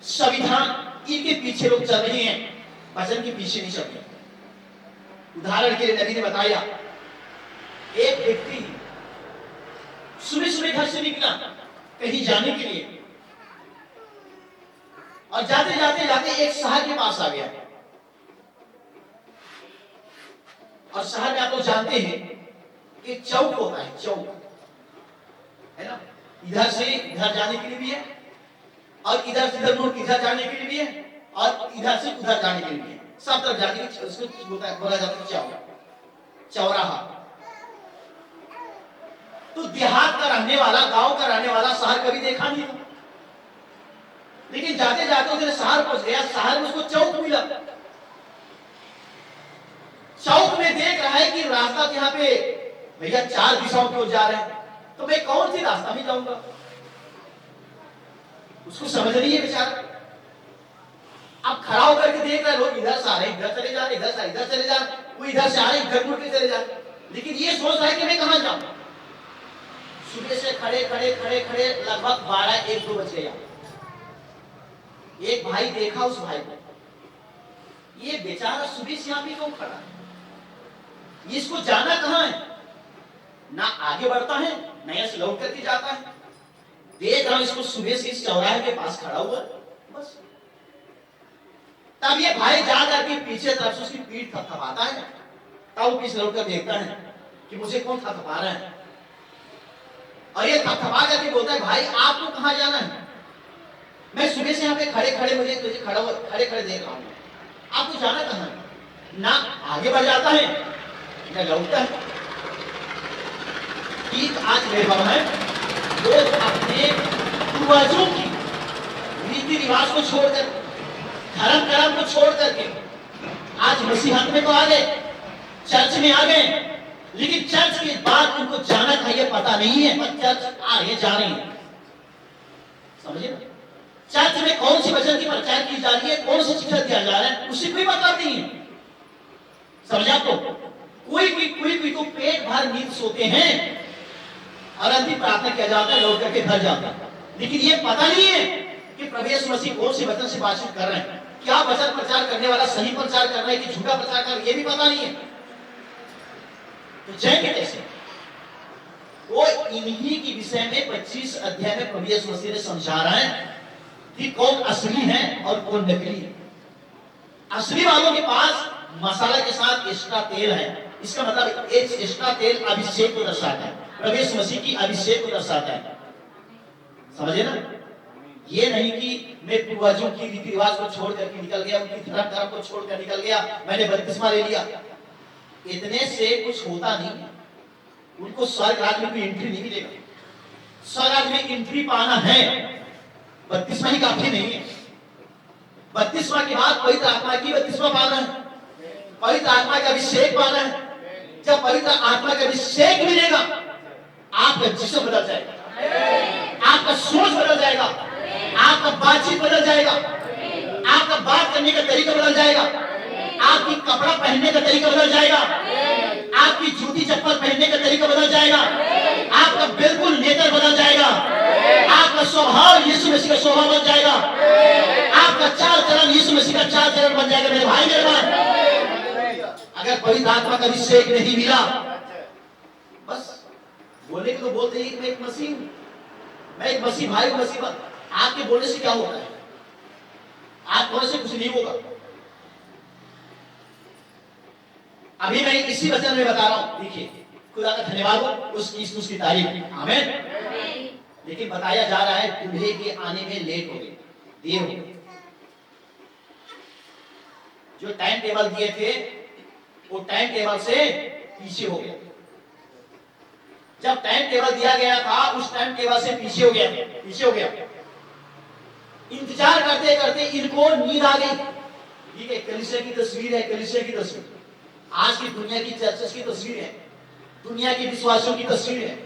संविधान, इनके पीछे लोग चल रहे हैं, वचन के पीछे नहीं चल रहे। उदाहरण के लिए नबी ने बताया, एक व्यक्ति सुबह सुबह घर से निकला कहीं जाने के लिए, और जाते जाते जाते एक शहर के पास आ गया। और शहर में आप लोग जानते हैं एक चौक होता है, चौक है ना, इधर से इधर जाने के लिए भी है और इधर से इधर मुड़ इधर जाने के लिए भी है और इधर से उधर जाने के लिए भी है, सब तरफ जाने के लिए उसको बोला जाता है चौक, चौराहा। तो देहात का रहने वाला, गांव का रहने वाला शहर कभी देखा नहीं था, लेकिन जाते जाते उसने शहर पहुंच गया, शहर में उसको चौक मिला। चौक में देख रहा है कि रास्ता यहाँ पे भैया 4 दिशाओं की ओर जा रहे हैं, तो मैं कौन सी रास्ता में जाऊंगा, उसको समझ नहीं है बेचारा। अब खड़ा होकर के देख रहे लोग इधर से आ रहे, इधर चले जा रहे, इधर से इधर चले जा रहे, वो इधर से आ रहे, इधर मुड़ के चले जा रहे, लेकिन ये सोच रहा है कि मैं कहां जाऊं। सुबह से खड़े खड़े खड़े खड़े लगभग 12-1-2 बज गया। एक भाई देखा उस भाई को, ये बेचारा सुबह से यहाँ पे क्यों खड़ा है, ये इसको जाना कहां है, ना आगे बढ़ता है ना ऐसे लौट करके जाता है। देख रहा हूं इसको सुबह से इस चौराहे के पास खड़ा हुआ बस। तब ये भाई जा करके पीछे तरफ से उसकी पीठ थपथपाता है, तब वो पीछे लौट कर देखता है कि मुझे कौन थपथपा रहा है, और ये थपथपा करके बोलता है भाई आपको कहां जाना है, मैं सुबह से यहाँ पे खड़े खड़े मुझे तुझे खड़े खड़े देख रहा हूं, आपको जाना कहां है, ना आगे बढ़ जाता है ना लौटता है। ठीक आज मेरे बाबा है, लोग अपने पूर्वजों की रीति रिवाज को छोड़कर, धर्म कर्म को छोड़ करके आज मसीहत में तो आ गए, चर्च में आ गए, लेकिन चर्च के बाद उनको जाना था ये पता नहीं है, पर चर्च आ रहे जा रहे हैं, समझे ना? चर्च में कौन सी वचन की प्रचार की जा रही है, कौन सी शिक्षा दिया जा रहा है, उससे कोई मतलब नहीं है, समझा? तो कोई तो पेट भर नींद सोते हैं और अंतिम प्रार्थना किया जाता है, लौट करके घर जाता है, लेकिन ये पता नहीं है कि प्रभु यीशु मसीह कौन से वचन से बातचीत कर रहे हैं, क्या वचन प्रचार करने वाला सही प्रचार कर रहा है कि झूठा प्रचार कर रहा है, ये भी पता नहीं है। तो जाएंगे कैसे? वो इन्हीं की विषय में 25 अध्याय में प्रभु यीशु मसीह ने समझा रहा है कि कौन असली है और कौन नकली है। असली वालों के पास मसाला के साथ एक्स्ट्रा तेल है, इसका मतलब एक एक्स्ट्रा तेल अभिषेक को दर्शाता है, प्रभु यीशु मसीह की अभिषेक को दर्शाता है, समझे ना? ये नहीं कि मैं पूर्वजों की रीति रिवाज को छोड़ करके निकल गया, उनकी धर्म को छोड़ कर निकल गया, मैंने बपतिस्मा ले लिया, इतने से कुछ होता नहीं है। उनको स्वर्ग राज्य में एंट्री नहीं मिलेगा। स्वर्ग राज्य में एंट्री पाना है, बपतिस्मा ही काफी नहीं है। बपतिस्मा के बाद पवित्र आत्मा की बपतिस्मा पाना है, पवित्र आत्मा का अभिषेक पाना है। जब पवित्र आत्मा का अभिषेक मिलेगा, आपका जिस्म बदल जाएगा, आपका सोच बदल जाएगा, आपका बातचीत बदल जाएगा, आपका बात करने का तरीका बदल जाएगा, आपकी कपड़ा पहनने का तरीका बदल जाएगा, आपकी जूती चप्पल पहनने का तरीका बदल जाएगा, आपका बिल्कुल नेचर बदल जाएगा, आपका स्वभाव यीशु मसीह का स्वभाव बन जाएगा, आपका चाल चलन यीशु मसीह का चाल चलन बन जाएगा। मेरे भाई मेरे बहन, अगर पवित्र आत्मा का अभिषेक नहीं मिला, बस बोलने को तो बोलते हैं मैं एक मसीह हूं, मैं एक मसीह भाई हूं, मसीह भाई। आपके बोलने से क्या होता है? आप बोलने से कुछ नहीं होगा। अभी मैं इसी वचन में बता रहा हूं, देखिए खुदा का धन्यवाद हो, उसकी तारीफ, आमीन। लेकिन बताया जा रहा है दूल्हे के आने में लेट हो गई, देर हो गई। जो टाइम टेबल दिए थे वो टाइम टेबल से पीछे हो गया। जब टाइम टेबल दिया गया था उस टाइम टेबल से पीछे हो गया। इंतजार करते करते इनको नींद आ गई। ठीक है, कलीसिया की तस्वीर है, कलीसिया की तस्वीर आज की दुनिया की चर्चेस की तस्वीर है, दुनिया के विश्वासियों की तस्वीर है।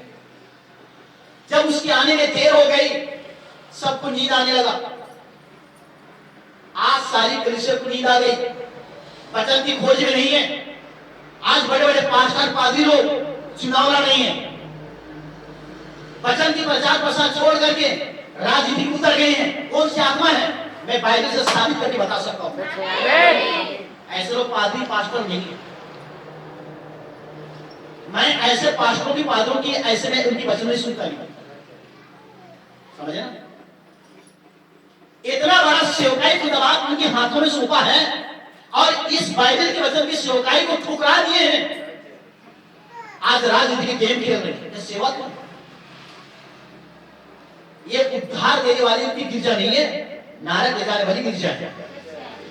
जब उसके आने में देर हो गई, सबको नींद आने लगा। आज सारी कलीसिया को नींद आ गई, वचन की खोज में नहीं है। आज बड़े बड़े पास्टर पादरी लोग चुनाव लड़ रही हैं, वचन की प्रचार प्रसार छोड़ करके राजनीति में उतर गए हैं। कौन सी आत्मा है? मैं बाइबल से साबित करके बता सकता हूं। ऐसे लोग पादरी पास्टर नहीं है। मैं ऐसे पास्टरों की पादरों की ऐसे में उनकी वचन नहीं सुनता नहीं, समझे ना? इतना बड़ा सेवकाई खुदाबाद उनके हाथों में सौंपा है और इस बाइबल के वचन की सेवकाई को ठुकरा दिए हैं। आज राजनीति के गेम खेल रहे हैं। सेवा तो ये उद्धार देने वाली उनकी गिरजा नहीं है, नारक ले जाने वाली गिरजा है।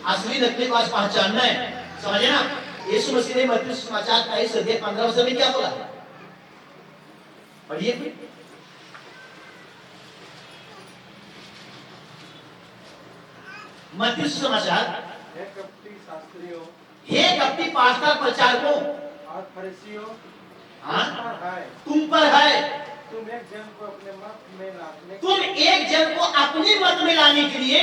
असली नकली को आज पहचानना है, समझे ना? यीशु मसीह ने मत्ती सुसमाचार 23:15 में क्या बोला? पढ़िए। मत्ती सुसमाचार, हे कपटी शास्त्रियों, हे कपटी पास्टर प्रचारकों और फरीसियों, तुम पर है। तुम एक जन को अपने मत में लाने, तुम एक जन को अपने मत में लाने के लिए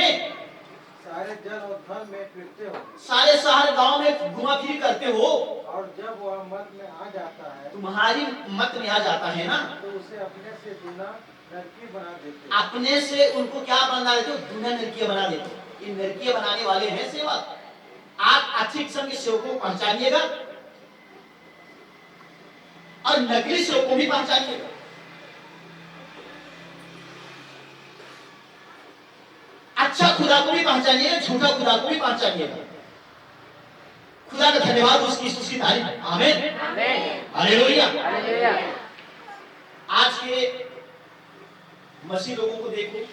सारे जन और धन में फिरते हो, सारे शहर गांव में घुमा फिर करते हो, और जब वह मत में आ जाता है, तुम्हारी मत में आ जाता है ना, तो उसे अपने से दूना नरकी बना देते। अपने से उनको क्या बना देते हो? दूना नरकी बना देते हो। ये नरकी बनाने वाले हैं सेवक। आप अच्छे किस्म के सेवकों को पहचानिएगा और नकली सेवकों को भी पहचानिएगा। अच्छा खुदा को भी पहचानिएगा, झूठा खुदा को भी पहचानिएगा। खुदा का धन्यवाद, उसकी तारीफ, आमीन, हालेलुया। आज के मसीह लोगों को देखो,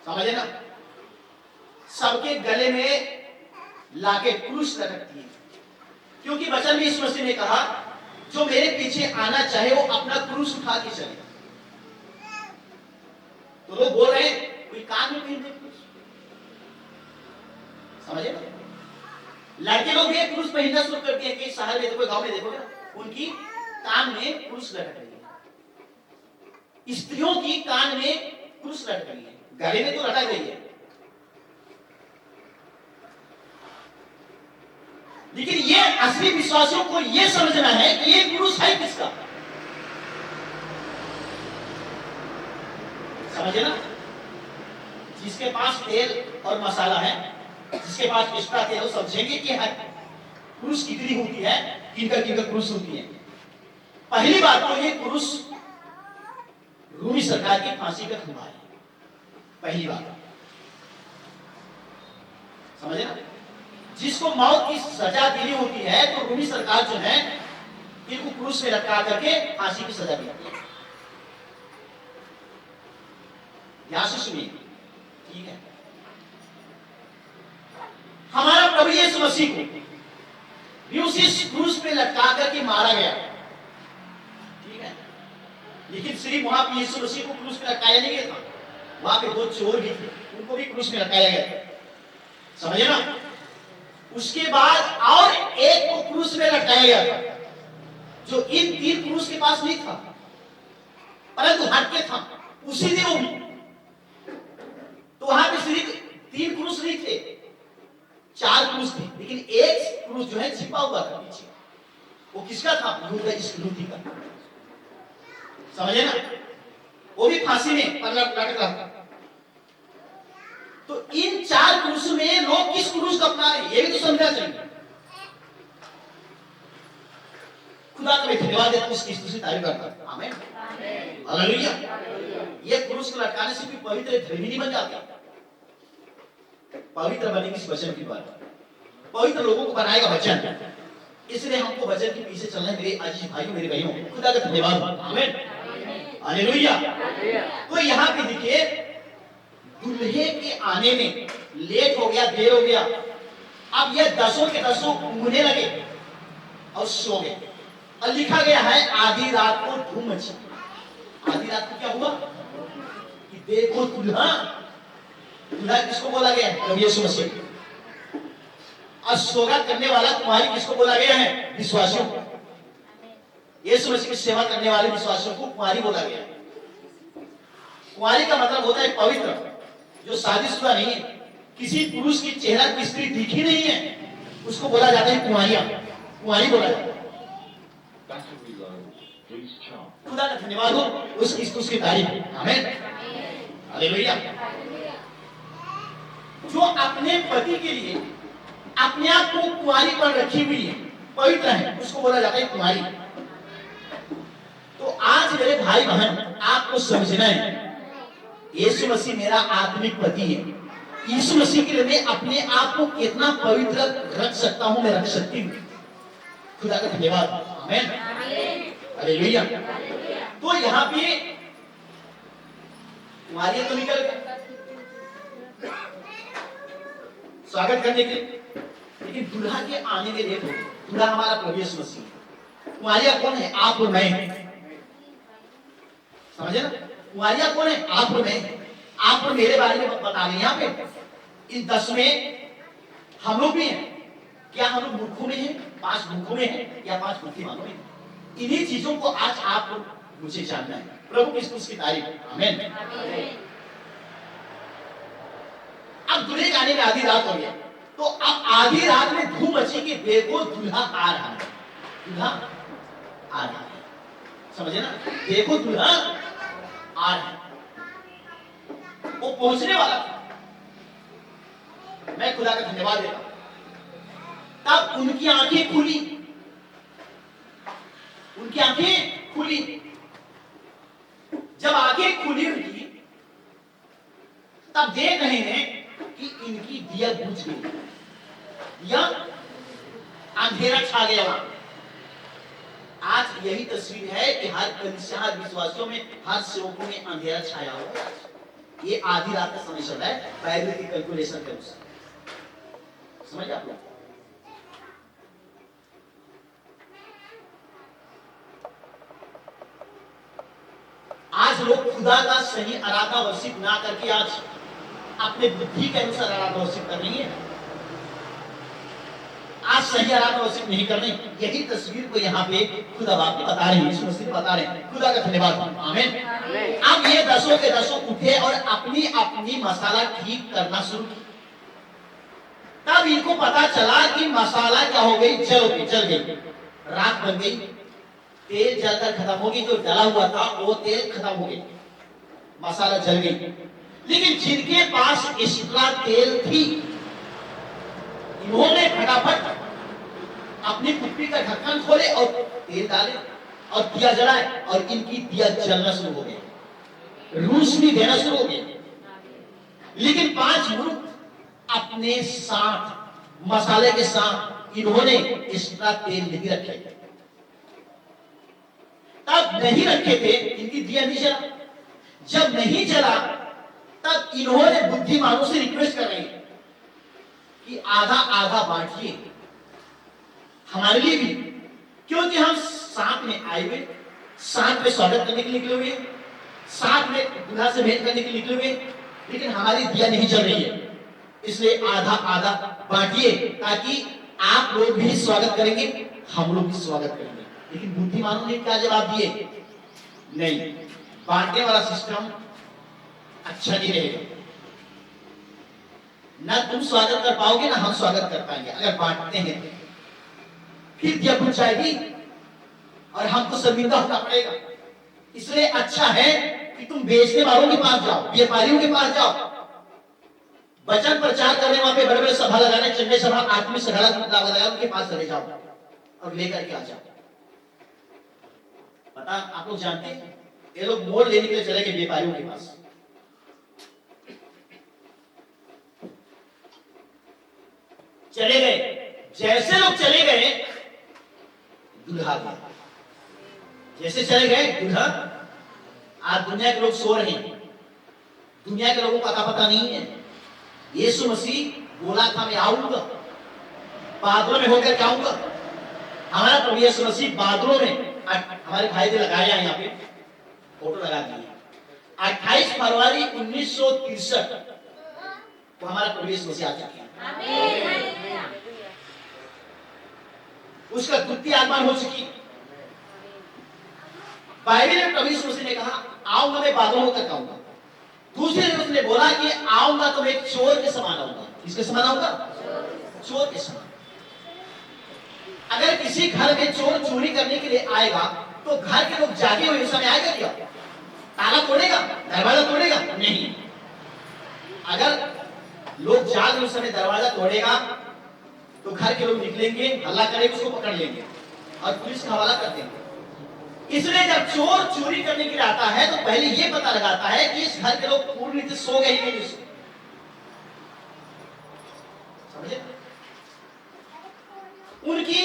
समझे ना? सबके गले में लाके क्रूस लटकती है, क्योंकि वचन में यीशु मसीह ने कहा जो मेरे पीछे आना चाहे वो अपना क्रूस उठा के चले। तो लोग बोल रहे हैं कोई कान में पहनते क्रूस, समझे ना? लड़के लोग भी क्रूस पहनना शुरू कर दिए। कई शहर में देखो, गांव में देखोगे ना, उनकी कान में क्रूस लटक रही है। स्त्रियों की कान में क्रूस लटक रही है, गले में तो लटक रही है, लेकिन ये असली विश्वासियों को ये समझना है कि ये क्रूस है किसका, समझे ना? जिसके पास तेल और मसाला है, जिसके पास एक्स्ट्रा तेल, वो समझेंगे कि है क्रूस कितनी होती है, किनका क्रूस होती है। पहली बात तो ये क्रूस रूमी सरकार की फांसी का खंभा है, पहली बात, समझे ना? जिसको मौत की सजा देनी होती है तो रूमी सरकार जो है इनको क्रूस में लटका करके फांसी की सजा देती है। यहां से सुनिए, ठीक है? हमारा प्रभु यीशु मसीह को भी उसी क्रूस पे लटका करके मारा गया, ठीक है? लेकिन सिर्फ वहां पे यीशु मसीह को क्रूस पे लटकाया नहीं गया था, वहां पे दो चोर भी थे, उनको भी क्रूस में लटकाया गया, समझे ना? उसके बाद और एक को क्रूस में लटकाया गया था जो इन तीन क्रूस के पास नहीं था, परंतु हटके था उसी ने वो भी। तो वहां पे सिर्फ तीन क्रूस नहीं थे, चार क्रूस थे, लेकिन एक क्रूस जो है छिपा हुआ था पीछे। वो किसका था? यहूदा इस्करियोती का, समझे ना? वो भी फांसी में लटक रहा था। तो इन चार क्रूस में लोग किस क्रूस को अपना रहे हैं, ये भी तो समझना चाहिए। धन्यवाद देता हूं, उसकी स्तुति से तारीफ करता हूं। आमीन, हालेलुया। ये क्रूस को लटकाने से भी पवित्र धर्मी नहीं बन जाता, पवित्र बनेगी इस वचन के द्वारा, पवित्र लोगों को बनाएगा वचन। इसलिए हमको वचन के पीछे चलना है मेरे अजीज भाइयों, मेरे बहनों, खुदा का धन्यवाद। आमीन, हालेलुया। तो यहाँ पे देखिए, दूल्हे के आने में लेट हो गया, देर हो गया। अब ये दसों के दसों ऊँघने लगे और सो गए, और लिखा गया है आधी रात को धूम मची। आधी रात को क्या हुआ कि देखो दूल्हा, दूल्हा किसको बोला गया है? प्रभु यीशु मसीह। और सौगात करने वाला कुमारी किसको बोला गया है? विश्वासियों को। यीशु मसीह की सेवा करने वाले विश्वासियों को कुमारी बोला गया है। कुमारी का मतलब होता है पवित्र, जो शादीशुदा नहीं है, किसी पुरुष की चेहरा की स्त्री दिखी नहीं है, उसको बोला जाता है कुमारियां, कुमारी बोला जाता है। खुदा का धन्यवाद हो, उसकी तारीफ। आमीन, हालेलुया। जो अपने पति के लिए अपने आप को कुमारी पर रखी हुई है, पवित्र है, उसको बोला जाता है कुमारी। तो आज मेरे भाई बहन, आपको समझना है, यीशु मसीह मेरा आत्मिक पति है। यीशु मसीह के लिए मैं अपने आप को कितना पवित्र रख सकता हूं, मैं रख सकती हूँ। खुदा का धन्यवाद। आमीन, हालेलुया। तो यहाँ पे कुमारियां तो निकल गए स्वागत करने के लिए, लेकिन दूल्हा के आने में लेट हो गए। दूल्हा हमारा प्रभु यीशु मसीह है। कुमारियां कौन है? आप और मैं। समझे ना? कुमारियां कौन है? आप और मैं। आप और मेरे बारे में बता रहे हैं यहाँ पे। इस 10 में हम लोग भी हैं। क्या हम लोग मूर्खों में हैं? 5 मूर्खों में हैं या 5 बुद्धिमानों में? इन्हीं चीजों को आज आप मुझे जानना है। प्रभु की उसकी तारीफ। आमीन। अब दूल्हे के आने में आधी रात हो गया, तो अब आधी रात में धूम मची कि देखो दूल्हा आ रहा है, दूल्हा आ रहा है। समझे ना? देखो दूल्हा आ रहा है, वो पहुंचने वाला था। मैं खुदा का धन्यवाद देता हूं। तब उनकी आंखें खुली, उनकी आंखें खुली। जब आंखें खुली उनकी, तब देख रहे हैं कि इनकी दिया बुझ गई, या अंधेरा छा गया वहां। आज यही तस्वीर है कि हर कलीसिया, हर विश्वासियों में, हर सेवकों में अंधेरा छाया हुआ है। ये आधी रात का समय चल रहा है, बाइबल की कैलकुलेशन के अनुसार। समझ आप लोग? आज लोग खुदा का सही आराधना वर्षिप ना करके आज अपने बुद्धि के अनुसार आराधना वर्षिप कर रही है। आज सही आराधना वर्षिप नहीं कर रही। यही तस्वीर को यहाँ पे खुदा बाप बता रहे हैं, यीशु मसीह बता रहे हैं। खुदा का धन्यवाद। आमीन। अब ये 10 के 10 उठे और अपनी अपनी मसाला ठीक करना शुरू किया। तब इनको पता चला कि मसाला क्या हो गई? जल गई, राख बन गई, तेल जलकर खत्म हो गई। जो जला हुआ था वो तेल खत्म हो गई, मसाला जल गई। लेकिन जिनके पास एक्स्ट्रा तेल थी, इन्होंने फटाफट अपनी कुप्पी का ढक्कन खोले और तेल डाले और दिया जलाए, और इनकी दिया जलना शुरू हो गया, रोशनी देना शुरू हो गया। लेकिन 5 मूर्ख अपने साथ, मसाले के साथ, इन्होंने एक्स्ट्रा तेल नहीं रखे। तब नहीं रखे थे, इनकी दिया नहीं जला। जब नहीं जला, तब इन्होंने बुद्धिमानों से रिक्वेस्ट कर रही कि आधा आधा बांटिए हमारे लिए भी, क्योंकि हम साथ में आए हुए, साथ में स्वागत करने के लिए निकले हुए, साथ में दूल्हा से भेंट करने के लिए निकले हुए, लेकिन हमारी दिया नहीं जल रही है। इसलिए आधा आधा बांटिए, ताकि आप लोग भी स्वागत करेंगे, हम लोग भी स्वागत करेंगे। लेकिन बुद्धिमानों ने क्या जवाब दिए? नहीं, बांटने वाला सिस्टम अच्छा नहीं रहेगा। ना तुम स्वागत कर पाओगे, ना हम स्वागत कर पाएंगे। अगर बांटते हैं तो फिर दिया बुझ जाएगी और हमको शर्मिंदा होना पड़ेगा। इसलिए अच्छा है कि तुम बेचने वालों के पास जाओ, व्यापारियों के पास जाओ, वचन प्रचार करने, वहां पे बड़े बड़े सभा लगाने, चंडे सभा, आत्मिक सभा लगाने, उनके पास चले जाओ और लेकर के आ जाओ। पता आप लोग जानते हैं, ये लोग मोल लेने के लिए चले गए व्यापारियों के पास। चले गए, जैसे लोग चले गए दूल्हा गया। जैसे चले गए दूल्हा। आज दुनिया के लोग सो रहे हैं, दुनिया के लोगों को पता नहीं है यीशु मसीह बोला था मैं आऊंगा, बादलों में होकर के आऊंगा। हमारा प्रभु यीशु मसीह बादलों में, हमारे भाई ने लगाया यहाँ पे फोटो लगा दिए, 28 फरवरी 1963 को हमारा प्रभु यीशु मसीह आ चुके हैं। उसका द्वितीय आगमन हो चुकी। बाइबल में प्रभु यीशु मसीह ने कहा आऊंगा मैं बादलों होकर आऊंगा। दूसरे दिन उसने बोला कि आऊंगा तो मैं एक चोर के समान आऊंगा। किसके समान आऊंगा? चोर के समान। अगर किसी घर में चोर चोरी करने के लिए आएगा तो घर के लोग जागे हुए उस समय आएगा क्या? ताला तोड़ेगा, दरवाजा तोड़ेगा? नहीं। अगर लोग जाग उस समय दरवाजा तोड़ेगा तो घर के लोग निकलेंगे, हल्ला करेंगे, उसको पकड़ लेंगे और पुलिस का हवाला कर देंगे। इसलिए जब चोर चोरी करने के लिए आता है तो पहले ये पता लगाता है कि इस घर के लोग पूरी रीति सो गए कि नहीं। समझे? उनकी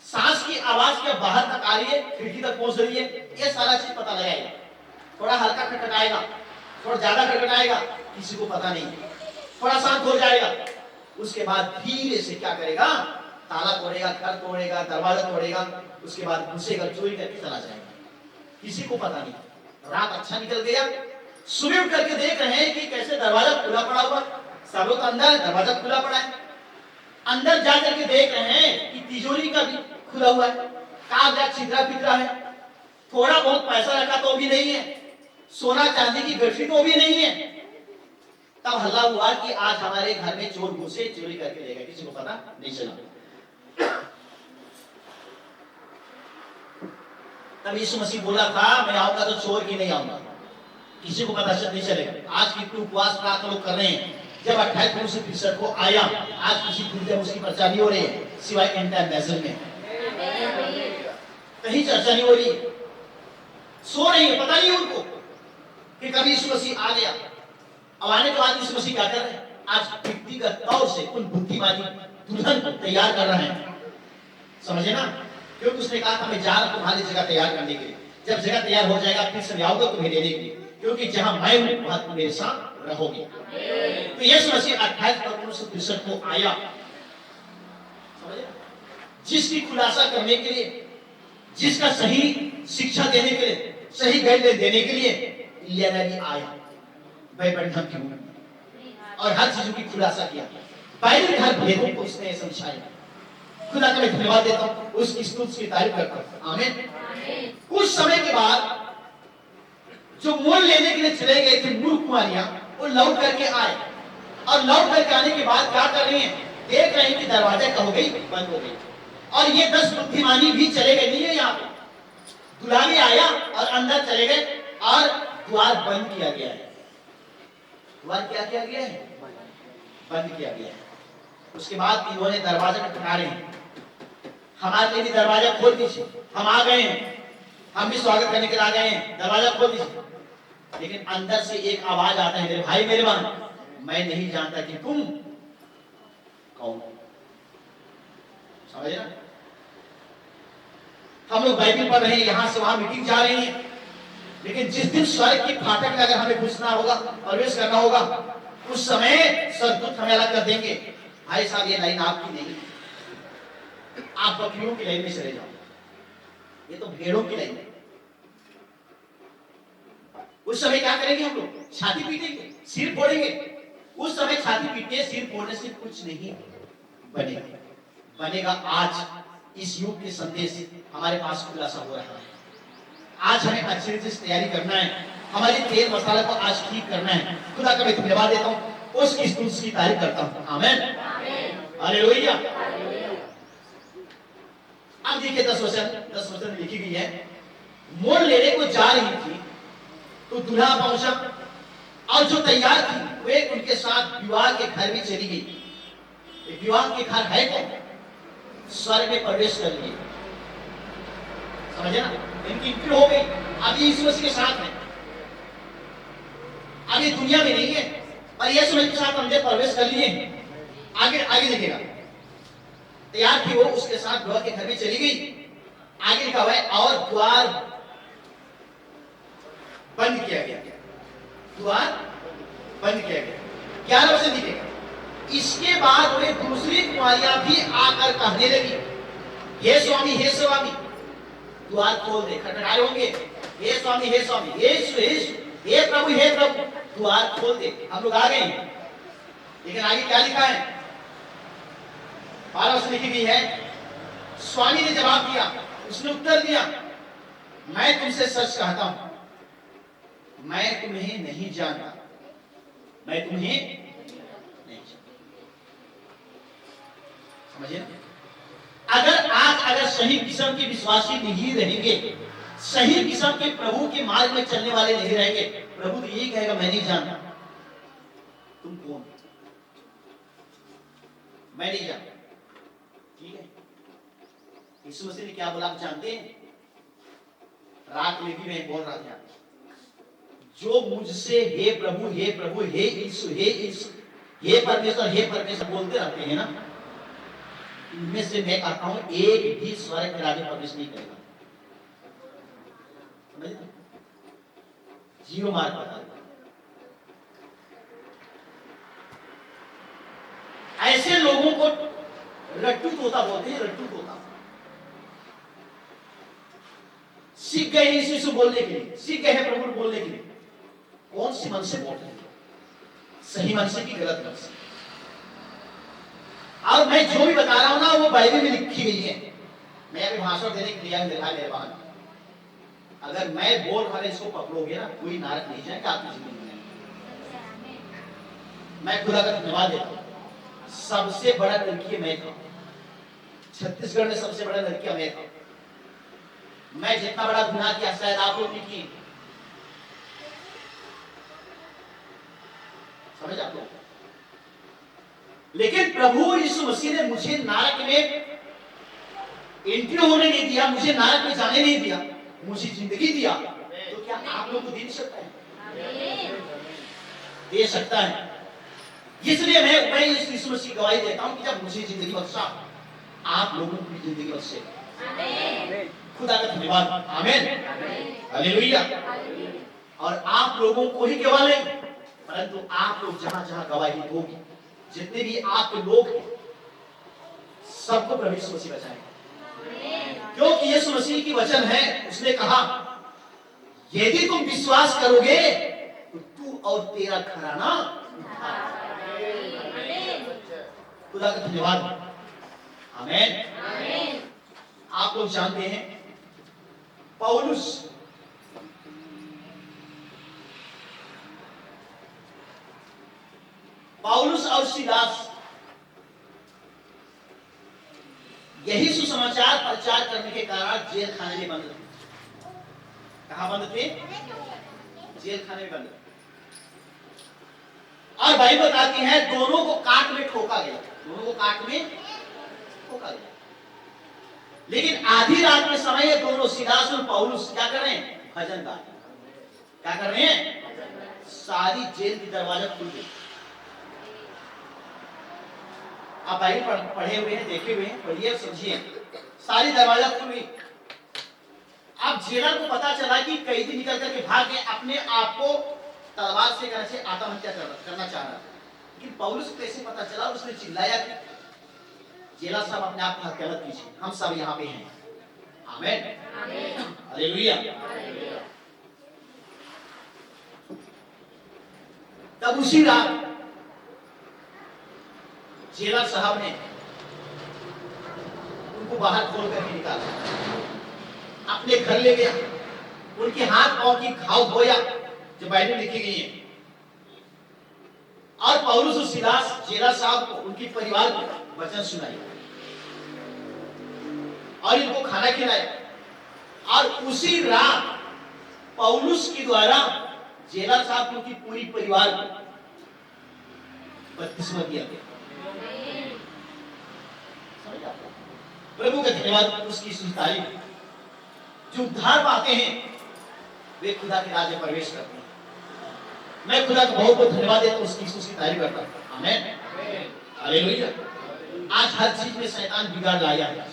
सांस की आवाज क्या बाहर तक आ रही है, खिड़की तक पहुंच रही है, ये सारा चीज पता लगाएगा। थोड़ा हल्का खटखटाएगा, थोड़ा ज्यादा खटखटाएगा, किसी को पता नहीं, थोड़ा शांत हो जाएगा। उसके बाद धीरे से क्या करेगा? ताला तोड़ेगा, घर तोड़ेगा, दरवाजा तोड़ेगा, उसके बाद घुसेगा, चोरी करके चला जाएगा। किसी को पता नहीं। रात अच्छा निकल गया, सुबह उठ करके देख रहे हैं कि कैसे दरवाजा खुला पड़ा हुआ, सब लोग अंदर, दरवाजा खुला पड़ा है। अंदर जा करके देख रहे हैं कि तिजोरी का भी खुला हुआ है, कागज छितरा पितरा है, थोड़ा बहुत पैसा रखा तो भी नहीं है, सोना चांदी की गठरी तो भी नहीं है। तब हल्ला हुआ कि आज हमारे घर में चोर घुसे, चोरी करके ले गए। किसी को पता नहीं चला। तब यीशु मसीह बोला था मैं आऊंगा तो चोर की नहीं आऊंगा। किसी को पता नहीं चलेगा। आज कितने उपवास प्रार्थना लोग कर रहे हैं। जब 28 को आया, आज किसी दिन उसकी चर्चा नहीं हो रही है सिवाय एंड टाइम मैसेज में। कहीं चर्चा नहीं हो रही, सो रही है, पता नहीं उनको कि कभी यीशु मसीह आ गया। अब आने के बाद यीशु मसीह क्या कर रहे हैं? आज व्यक्तिगत तौर से उन बुद्धिमानी दुल्हन को तैयार कर रहे हैं। समझे ना? क्योंकि उसने कहा था मैं जा रहा हूं तुम्हारी जगह तैयार करने के लिए। जब जगह तैयार हो जाएगा फिर से आऊंगा तुम्हें लेने के लिए, क्योंकि जहां मैं हूं वहां तुम मेरे साथ रहोगे। तो यीशु मसीह 28 फरवरी 1963 को आया। समझे? जिसकी खुलासा करने के लिए, जिसका सही शिक्षा देने के लिए, सही गाइडलाइन देने के लिए एलिया नबी आया। बैबंधन की और हर चीजों की खुलासा किया। बाइबल हर भेदों को उसने समझाया। खुदा का मैं धन्यवाद देता हूं, उसकी स्तुति की तारीफ करता हूं। आमीन। कुछ समय के बाद जो मोल लेने के लिए चले गए थे मूर्ख कुमारियां, वो लौट करके आए और लौट करके आने के बाद क्या कर रही हैं? देख रहे हैं कि दरवाजा क्या हो गई? बंद हो गई। और ये 10 बुद्धिमानी भी चले गए। नहीं है यहाँ पे, दूल्हा भी आया और अंदर चले गए और द्वार बंद किया गया है। द्वार क्या किया गया है? बंद किया गया है। उसके बाद इन्होंने दरवाजा खटखटाए हैं, हमारे लिए भी दरवाजा खोल दीजिए, हम आ गए हैं, हम भी स्वागत करने के लिए आ गए हैं, दरवाजा खोल दीजिए। लेकिन अंदर से एक आवाज आता है, मेरे भाई मेरे बहन, मैं नहीं जानता कि तुम कौन। समझे ना? हम लोग बाइबल पढ़ रहे हैं, यहां से वहां मीटिंग जा रहे हैं, लेकिन जिस दिन स्वर्ग की फाटक में अगर हमें घुसना होगा, प्रवेश करना होगा, उस समय स्वर्गदूत हमें अलग कर देंगे। भाई साहब ये लाइन आपकी नहीं, आप बकरियों की लाइन में चले जाओ, ये तो भेड़ों की लाइन है। उस समय क्या करेंगे हम लोग? छाती पीटेंगे, सिर फोड़ेंगे। उस समय छाती पीटने, सिर फोड़ने से कुछ नहीं बनेगा। बनेगा आज इस युग के संदेश हमारे पास खुलासा हो रहा है। आज हमें अच्छे से तैयारी करना है, हमारी तेल मसाला को आज ठीक करना है। खुदा का मैं धन्यवाद देता हूँ, उसकी स्तुति की तारीफ करता हूँ। आमीन, हालेलुया। अब देखिए 10 वचन लिखी गई है। मोल लेने को जा रही थी तो दूल्हा पहुंचा और जो तैयार थी वे उनके साथ विवाह के घर में चली गई। विवाह के घर है कौन? स्वर्ग में प्रवेश कर लिए। समझे ना? इनकी एंट्री हो गई, अब यीशु मसीह के साथ है, आगे दुनिया में नहीं है, और यीशु मसीह के साथ अंदर प्रवेश कर लिए। आगे आगे देखिएगा, तैयार थी वो, उसके साथ द्वार के घर में चली गई। आगे लिखा हुआ है और द्वार बंद किया गया, द्वार बंद किया गया। 11 वचन लिखेगा, इसके बाद वे दूसरी कुमारियां भी आकर कहने लगी, हे स्वामी हे स्वामी, द्वार खोल दे। खटखटाए होंगे, हे स्वामी हे स्वामी, यीशु यीशु, हे प्रभु, द्वार खोल दे। हम लोग आ गए, लेकिन आगे क्या लिखा है? 12 वचन लिखी गई है, स्वामी ने जवाब दिया, उसने उत्तर दिया, मैं तुमसे सच कहता हूं, मैं तुम्हें नहीं जानता, मैं तुम्हें नहीं जानता। समझिए ना? अगर सही किस्म के विश्वासी नहीं रहेंगे, सही किस्म के प्रभु के मार्ग में चलने वाले नहीं रहेंगे, प्रभु तो यही कहेगा, मैं नहीं जानता। तुम कौन? मैं नहीं जानता। ठीक है, यीशु मसीह ने क्या बोला आप जानते हैं? रात में भी मैं बोल रहा था, जो मुझसे हे प्रभु हे प्रभु, हे यीशु हे यीशु, हे परमेश्वर बोलते रहते हैं ना, इनमें से मैं कहता हूं एक भी स्वर्ग में राज्य प्रवेश नहीं करेगा। जीरो मार्ग बता, ऐसे लोगों को रट्टू तोता बोलते हैं, रट्टू तोता। सीख गए यीशु बोलने के लिए, सीख गए हैं प्रभु बोलने के लिए, कौन सी मन से बोल रहे हैं? सही मन से कि गलत मन से? और मैं जो भी बता रहा हूं ना, वो बाइबल में लिखी गई है। मैं अभी भाषण देने के लिए लिखा मेरे पास, अगर मैं बोल रहा इसको पकड़ोगे ना, कोई नारक नहीं जाएगा आपकी जिंदगी में। मैं खुदा का धन्यवाद देता हूं, सबसे बड़ा लड़की मैं था छत्तीसगढ़ में, सबसे बड़ा लड़कियां मैं था। मैं जितना बड़ा गुनाह किया शायद आप लोग नहीं किए, समझ आप लोग? लेकिन प्रभु यीशु मसीह ने मुझे नारक में एंट्री होने नहीं दिया, मुझे नारक में जाने नहीं दिया, मुझे जिंदगी दिया। तो क्या आप लोग को दे सकता है? दे सकता है। इसलिए मैं यीशु मसीह गवाही देता हूं कि जब मुझे जिंदगी बख्शा, आप लोगों को भी जिंदगी बख्शे। खुदा का धन्यवाद, आमीन, हालेलुया। और आप लोगों को ही केवल नहीं, परंतु आप लोग जहां जहां गवाही होगी, जितने भी आपके लोग हैं, सबको प्रभु यीशु मसीह बचाएगा। क्योंकि यीशु मसीह की वचन है, उसने कहा यदि तुम विश्वास करोगे तो तू और तेरा घराना। खुदा का धन्यवाद, आमीन। आप लोग जानते हैं पौलुस और सीलास यही सुसमाचार प्रचार करने के कारण जेल खाने में बंद थे। कहां बंद थे? जेल खाने में बंद थे। और बाइबल बताती है दोनों को काट में ठोका गया, दोनों को काट में ठोका गया। लेकिन आधी रात के समय ये दोनों सीलास और पौलुस क्या कर रहे हैं? भजन गा रहे हैं। क्या कर रहे हैं? सारी जेल की दरवाजा खुल गई। आप बाइबल पढ़े हुए हैं, देखे हुए हैं, पढ़िए समझिए। सारी दरवाजा खुल गई। अब जेलर को पता चला कि कैदी निकल करके भाग गए, अपने आप को तलवार से आत्महत्या करना चाह रहा। लेकिन पौलुस को कैसे पता चला? उसने चिल्लाया कि जेलर साहब अपने आप को हत्या मत कीजिए, हम सब यहाँ पे हैं। आमीन, हालेलुया। तब उसी रात जेलर साहब ने उनको बाहर खोल करके निकाला, अपने घर ले गया, उनके हाथ पांव की घाव धोया जो बाइबल लिखी गई है। और पौलुस और सीलास जेलर साहब को, उनके परिवार को वचन सुनाई और इनको खाना खिलाया। और उसी रात पौलुस के द्वारा जेलर साहब को, उनकी पूरी परिवार को बपतिस्मा दिया गया। प्रभु का धन्यवाद, उसकी तारीफ। जो उद्धार पाते हैं वे खुदा के राज्य में प्रवेश करते हैं। मैं खुदा का बहुत बहुत धन्यवाद देता हूं, उसकी उसकी तारीफ करता हूं। आमीन, हालेलुया। आज हर चीज में शैतान बिगाड़ लाया है,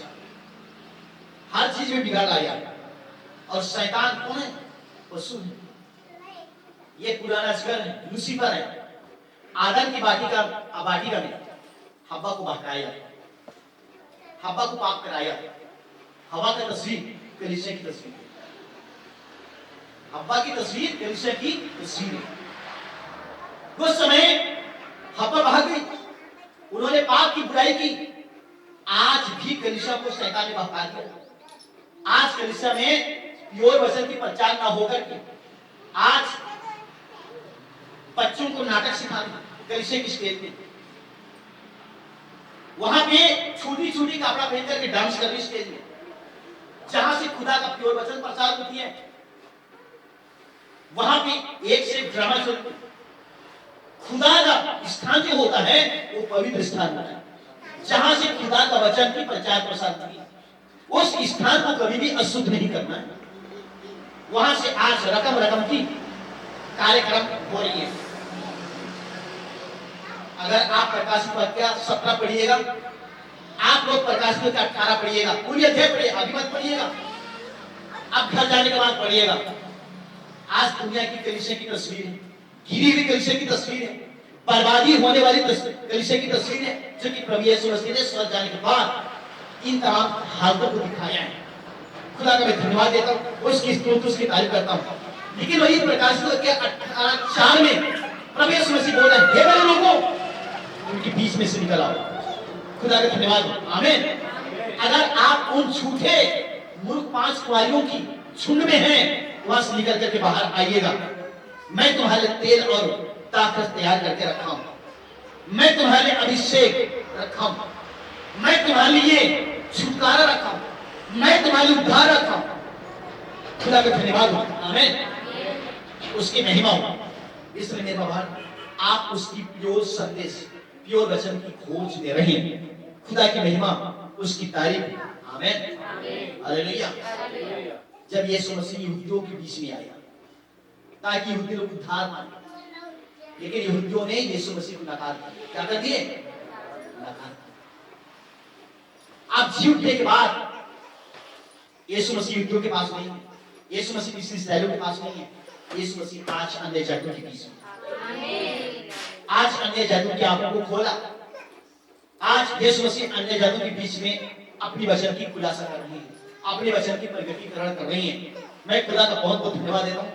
हर चीज में बिगाड़ लाया है। और शैतान कौन है? पशु है। ये पुराना जिगर है, लूसीफर है। आदम की वाटिका में हव्वा को बहकाया, हव्वा को पाप कराया। हवा का तस्वीर कलीसिया की तस्वीर, हव्वा की तस्वीर कलीसिया की तस्वीर है। उस समय हव्वा भाग गई, उन्होंने पाप की बुराई की। आज भी कलीसिया को शैतान ने बहका दिया। आज कलीसिया में प्योर वचन की प्रचार ना होकर के आज बच्चों को नाटक सिखाना कलीसिया की स्टेज में, वहां पे छोटी छोटी कपड़ा पहन करके डांस कर रही स्टेज में, जहां से खुदा का प्योर वचन प्रचार होती है। वहां पे एक से ड्रामा चलती। खुदा का स्थान जो होता है वो पवित्र स्थान होता है, जहां से खुदा का वचन की प्रचार प्रसार होती है। उस स्थान को कभी भी अशुद्ध नहीं करना है। वहां से आज रकम रकम की कार्यक्रम हो रही है। अगर आप प्रकाशित वाक्य 17 पढ़िएगा, आप लोग प्रकाशित वाक्य 18 पढ़िएगा, पूरी अध्याय पढ़िए, अभी मत पढ़िएगा, अब घर जाने के बाद पढ़िएगा। आज दुनिया की कलीसिया की तस्वीर है, गिरी हुई कलीसिया की तस्वीर है, बर्बादी होने वाली कलीसिया की तस्वीर है, जो कि प्रभु यीशु मसीह ने स्वर्ग जाने के बाद इन तमाम हालतों को दिखाया है। खुदा का मैं धन्यवाद देता हूँ, उसकी स्तुति उसकी तारीफ करता हूँ। लेकिन वही प्रकाशित वाक्य 4 में प्रभु यीशु मसीह बोल रहे हैं, हे मेरे लोगों, उनके बीच में से निकल आओ। खुदा का धन्यवाद, आमीन। अगर आप उन झूठे मूर्ख 5 कुमारियों की झुंड में हैं, वहां से निकल करके बाहर आइएगा। मैं तुम्हारे तेल और ताकत तैयार करके रखा हूं, मैं तुम्हारे अभिषेक रखा हूं, मैं तुम्हारे लिए छुटकारा रखा हूं, मैं तुम्हारे उद्धार रखा हूं। खुदा का धन्यवाद हो, आमीन। उसकी महिमा हो। इसलिए मेरे भाई, आप उसकी प्योर संदेश, प्योर वचन की खोज में रहें। खुदा की महिमा, उसकी तारीफ, आमीन, हालेलुया। जब यीशु मसीह यहूदियों के बीच में आया ताकि यहूदी लोग उद्धार पाए, लेकिन यहूदियों ने यीशु मसीह को नकार दिया। क्या कर दिए? नकार। आप जी उठने के बाद यीशु मसीह यहूदियों के पास नहीं है, यीशु मसीह किसी इस्राएलियों के पास नहीं है। यीशु मसीह आज अन्य जातियों के बीच में, आज अन्य जातियों की आंखों को खोला। आज यीशु मसीह अन्य जातियों के बीच में अपनी वचन की खुलासा कर रही है, अपने वचन की प्रगटीकरण कर रही है। मैं खुदा का बहुत बहुत धन्यवाद देता हूँ,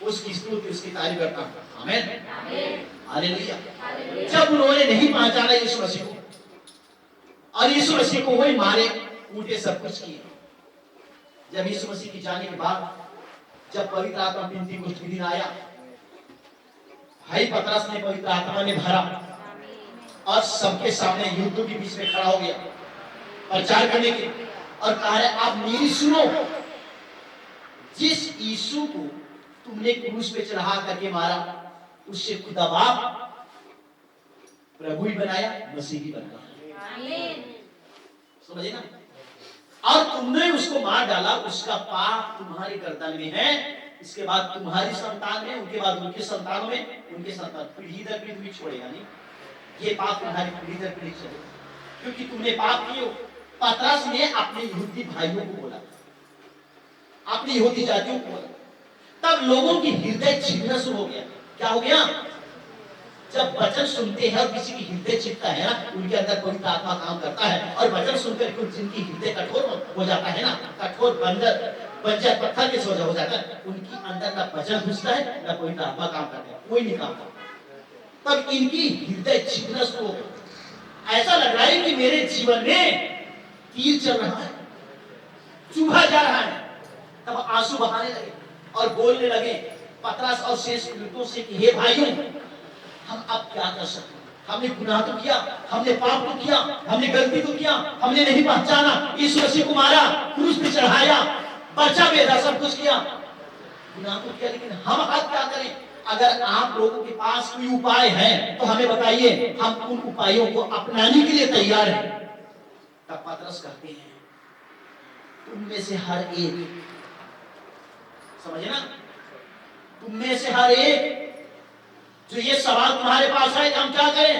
उसकी स्तुति उसकी तारीफ करता हूँ। आमीन, हालेलुया। जब उन्होंने नहीं पहचाना यीशु मसीह को, और यीशु मसीह को वही मारे कूटे सब कुछ किए। जब यीशु मसीह की जाने के बाद जब पवित्र आत्मा पेंतीकोस्त के दिन आया, भाई पतरस ने पवित्र आत्मा में भरा और सबके सामने यहूदियों के बीच में खड़ा हो गया प्रचार करने के, और कहा है, आप मेरी सुनो, जिस यीशु को तुमने क्रूस पे चढ़ा करके मारा, उससे खुदा बाप प्रभु ही बनाया, मसीह ही बनाया। आमीन, समझे ना? और तुमने उसको मार डाला, उसका पाप तुम्हारी गर्दन में है, इसके बाद तुम्हारी संतान में, उनके बाद उनके संतानों में, उनके संतान, पीढ़ी दर पीढ़ी भी छोड़ेगा नहीं। ये पाप तुम्हारी पीढ़ी दर पीढ़ी चलेगा, क्योंकि तुमने पाप किए। पतरस ने अपने यहूदी भाइयों को बोला, अपनी यहूदी जातियों को बोला, तब लोगों की हृदय छिपना शुरू हो गया। क्या हो गया? जब वचन सुनते हैं और किसी की हृदय छिपता है ना, उनके अंदर पवित्र आत्मा काम करता है। और वचन सुनकर कुछ जिनकी हृदय कठोर हो जाता है ना, कठोर बंजर पत्थर के सोजा हो जाता है, उनकी अंदर ना वचन घुसता है ना पवित्र आत्मा काम करता है, कोई नहीं काम करता। तब इनकी हृदय छिपना शुरू हो गया। ऐसा लग रहा है कि मेरे जीवन में तीर चल रहा है, चुभा जा रहा है। तब आंसू बहाने लगे और बोलने लगे पतरस और शेष प्रेरितों से कि हे भाइयों, हम अब क्या कर सकते हैं? हमने गुनाह तो किया, हमने पाप तो किया, हमने गलती तो किया, हमने नहीं पहचाना, यीशु मसीह को मारा, क्रूस पे चढ़ाया, पर्चा बेचा, सब कुछ किया, गुनाह तो किया, लेकिन हम अब क्या करें? अगर आप लोगों के पास कोई उपाय है तो हमें बताइए, हम उन उपायों को अपनाने के लिए तैयार हैं। तब पतरस कहते हैं, तुम में से हर एक समझे ना? तुम में से हर एक जो ये सवाल तुम्हारे पास है कि हम क्या करें,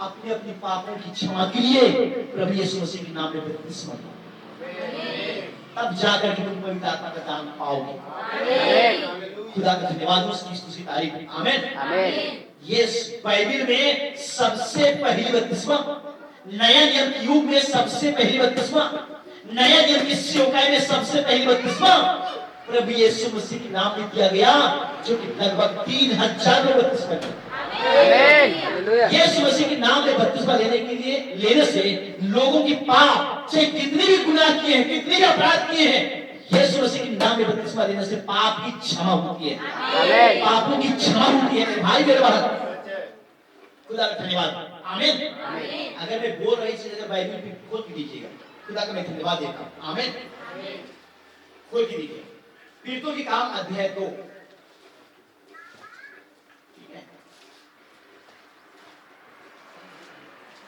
अपने अपने पापों की क्षमा के लिए प्रभु यीशु मसीह के नाम में बपतिस्मा लो, तब जाकर के तुम पवित्र आत्मा का दान पाओगे। खुदा का धन्यवाद, उसकी स्तुति तारीफ। आमीन। ये बाइबल में सबसे पहली बपतिस्मा, नया नियम के युग में सबसे पहली बपतिस्मा, नया नियम की सेवकाई में सबसे पहली बपतिस्मा प्रभु यीशु मसीह के नाम में दिया गया, जो कि लगभग 3000 बपतिस्मा किया। यीशु मसीह के नाम में बपतिस्मा लेने से लोगों की पाप, चाहे कितने भी गुनाह किए हैं, कितने भी अपराध किए हैं, यीशु मसीह के नाम में बपतिस्मा लेने से पाप की क्षमा होती है, पापों की क्षमा होती है। भाई मेरे बात, खुदा का धन्यवाद। आमीन। अगर मैं बोल रही चीज अगर बाइबल पे खोल के दीजिएगा, खुदा का मैं धन्यवाद देता हूं। आमीन। खोल के दीजिए पीड़ितों की काम अध्याय 2, ठीक है,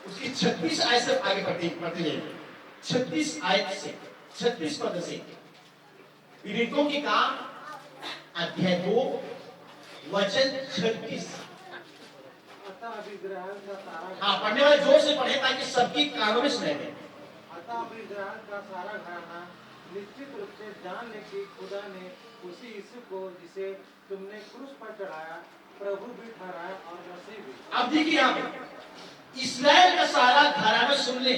उसकी 36 आयत से आगे बढ़ते जाइए। 36 आयत से 36 पद से पीड़ितों की काम अध्याय 2 वचन 36। हाँ, पढ़ने वाले जोर से पढ़े ताकि सबकी कानों में सुनाई दे। अतः अब्राहम का सारा घराना निश्चित रूप से जान ले कि खुदा ने उसी यीशु को जिसे तुमने क्रूस पर चढ़ाया प्रभु भी ठहराया और मसीह भी। अब देखिए यहाँ पे इस्राएल का सारा घराना सुन ले।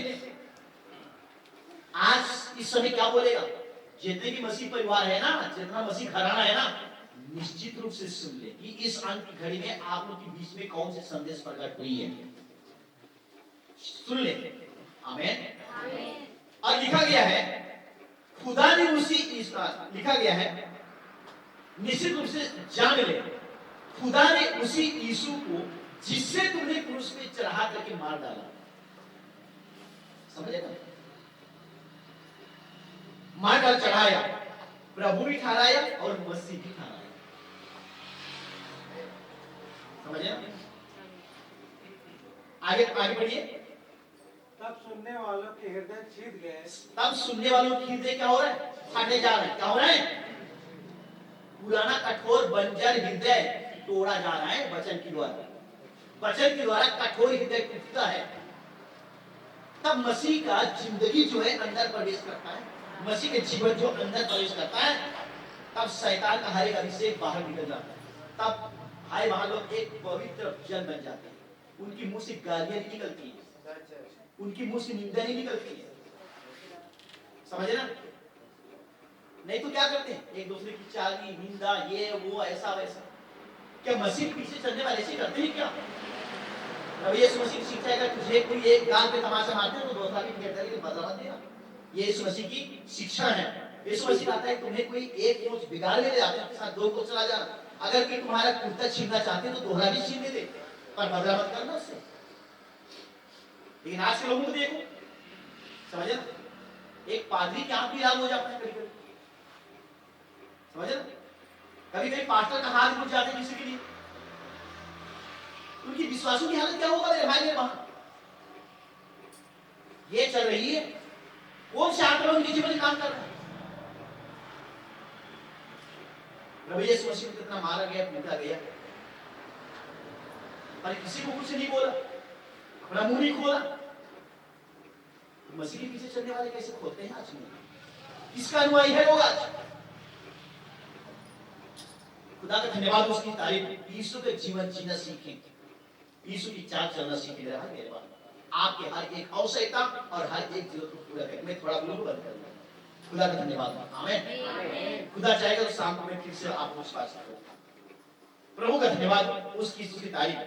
आज इस समय क्या बोलेगा, जितने भी मसीह परिवार है ना, जितना मसीह घराना है ना, निश्चित रूप से सुन ले कि इस अंत की घड़ी में आप लोग के बीच में कौन से संदेश प्रकट हुई है। सुन ले। आमीन। और लिखा गया है खुदा ने उसी लिखा गया है निश्चित रूप से जान ले, खुदा ने उसी यीशु को जिससे तुमने क्रूस पे चढ़ा करके मार डाला। समझे ना? मार डाल चढ़ाया, प्रभु भी ठहराया और मसीह भी ठहराया। समझे ना? आगे बढ़िए। तब सुनने वालों के हृदय छीद गए। तब सुनने वालों के हृदय क्या हो रहा है, फटने जा रहा है। क्या हो रहा है? पुराना कठोर बंजर हृदय तोड़ा जा रहा है वचन के द्वारा। वचन के द्वारा कठोर हृदय टूटता है। तब मसीह का जिंदगी जो है अंदर प्रवेश करता है, मसीह के जीवन जो अंदर प्रवेश करता है, तब शैतान का हर एक अभिषेक बाहर निकल जाता है। तब भाई वहां लोग एक पवित्र जन बन जाते हैं। उनकी मुंह से गालियां नहीं निकलती है, उनकी मुंह से निंदा नहीं निकलती है। समझे ना? नहीं तो क्या करते हैं, एक दूसरे की चाली निंदा, ये वो ऐसा वैसा। क्या मसीह के पीछे चलने वाले ऐसे करते हैं क्या? रवि यीशु मसीह की शिक्षा है, तुझे कोई एक गाल पे तमाचा मारते हो तो दूसरा भी कहता है कि बदला मत देना। ये यीशु मसीह की शिक्षा है। यीशु मसीह कहता है तुम्हें कोई एक कोच बिगाड़ ले जाते हैं, साथ दो कोच चला जाना। अगर कि तुम्हारा कुर्ता छीनना चाहते हैं तो दोहरा भी छीन दे, पर बदला मत करना उससे। लेकिन आज के लोगों को देखो, समझे ना? एक पादरी की आंख भी लाल हो जाता है कभी-कभी। समझे ना? कभी-कभी पास्टर का हाथ घुट जाते हैं किसी के लिए। उनकी विश्वासों की हालत क्या होगा मेरे भाई मेरे वहां? ये चल रही है, कौन से आत्मा उनके जीवन में काम कर रहा है? प्रभु यीशु मसीह को कितना मारा गया, पीटा गया, और किसी को कुछ नहीं बोला, अपना मुंह नहीं खोला। मसीह के पीछे चलने वाले कैसे खोलते हैं आज में? किसका अनुयायी है लोग आज? खुदा का धन्यवाद, उसकी तारीफ। यीशु का जीवन जीना सीखें, यीशु की चाल चलना सीखें। मेरे बात आपके हर एक आवश्यकता और हर एक जरूरत को पूरा करें। मैं थोड़ा बोलूं, बंद करूंगा। खुदा का धन्यवाद। आमीन। खुदा चाहेगा तो शाम को मैं फिर से आपको पास करूंगा। प्रभु का धन्यवाद, उसकी स्तुति तारीफ।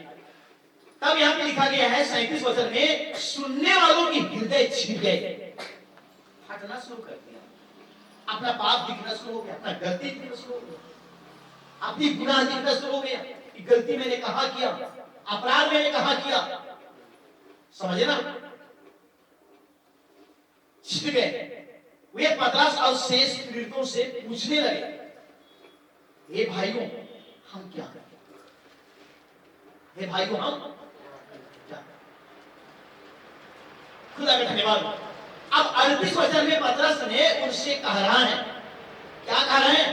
तब यहाँ पे लिखा गया है 37 वचन में, सुनने वालों की हृदय छिद गए, फटना शुरू कर दिया, अपना पाप दिखना शुरू हो गया, अपना गलती दिखना शुरू हो गया, अपनी गुनाह दिखना शुरू हो गया कि गलती मैंने कहा किया, अपराध मैंने कहा किया। समझे ना? छिद गए। वे पतरस और शेष पीड़ितों से पूछने लगे, हे भाइयों हम क्या करें? हे भाइयों हम क्या? खुदा का धन्यवाद। अब 38 वचन में पतरस ने उनसे कह रहा है, क्या कह रहा है?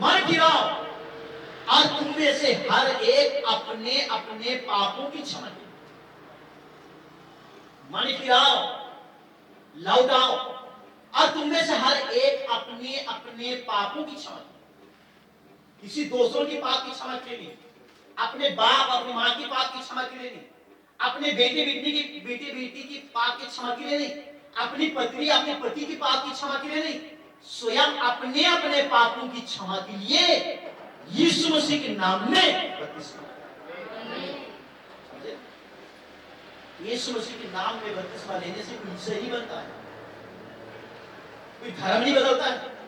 मन फिराओ और तुम में से हर एक अपने अपने पापों की क्षमा करे। मन फिराओ, लौटाओ और तुम में से हर एक अपने अपने पापों की क्षमा करे। किसी दूसरों की पाप की क्षमा के लिए, अपने बाप अपनी मां की पाप की क्षमा के लिए नहीं, अपने बेटे बेटी की पाप की क्षमा के लिए नहीं, अपनी पत्नी अपने पति की पाप की क्षमा के लिए नहीं, स्वयं अपने अपने पापों की क्षमा के लिए यीशु मसीह के नाम में बपतिस्मा। यीशु मसीह के नाम में बपतिस्मा लेने से कोई सही बनता है, कोई धर्म नहीं बदलता है।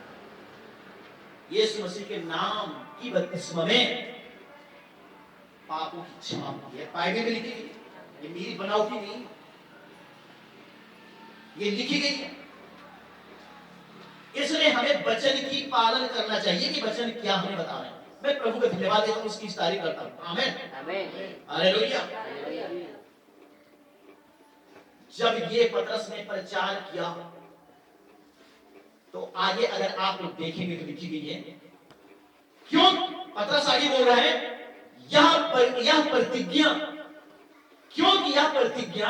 यीशु मसीह के नाम की बपतिस्मा में पापों की क्षमा होती है। बाइबल में लिखी गई, ये मेरी बनावटी नहीं, ये लिखी गई है। इसलिए हमें वचन की पालन करना चाहिए कि वचन क्या हमें बता रहे हैं। मैं प्रभु का धन्यवाद देता हूं, उसकी तारीफ करता हूं। आमीन, हालेलुया। जब ये पतरस ने प्रचार किया तो आगे अगर आप लोग देखेंगे तो लिखी गई है, क्यों पतरस आगे बोल रहा है, यह प्रतिज्ञा, क्योंकि यह प्रतिज्ञा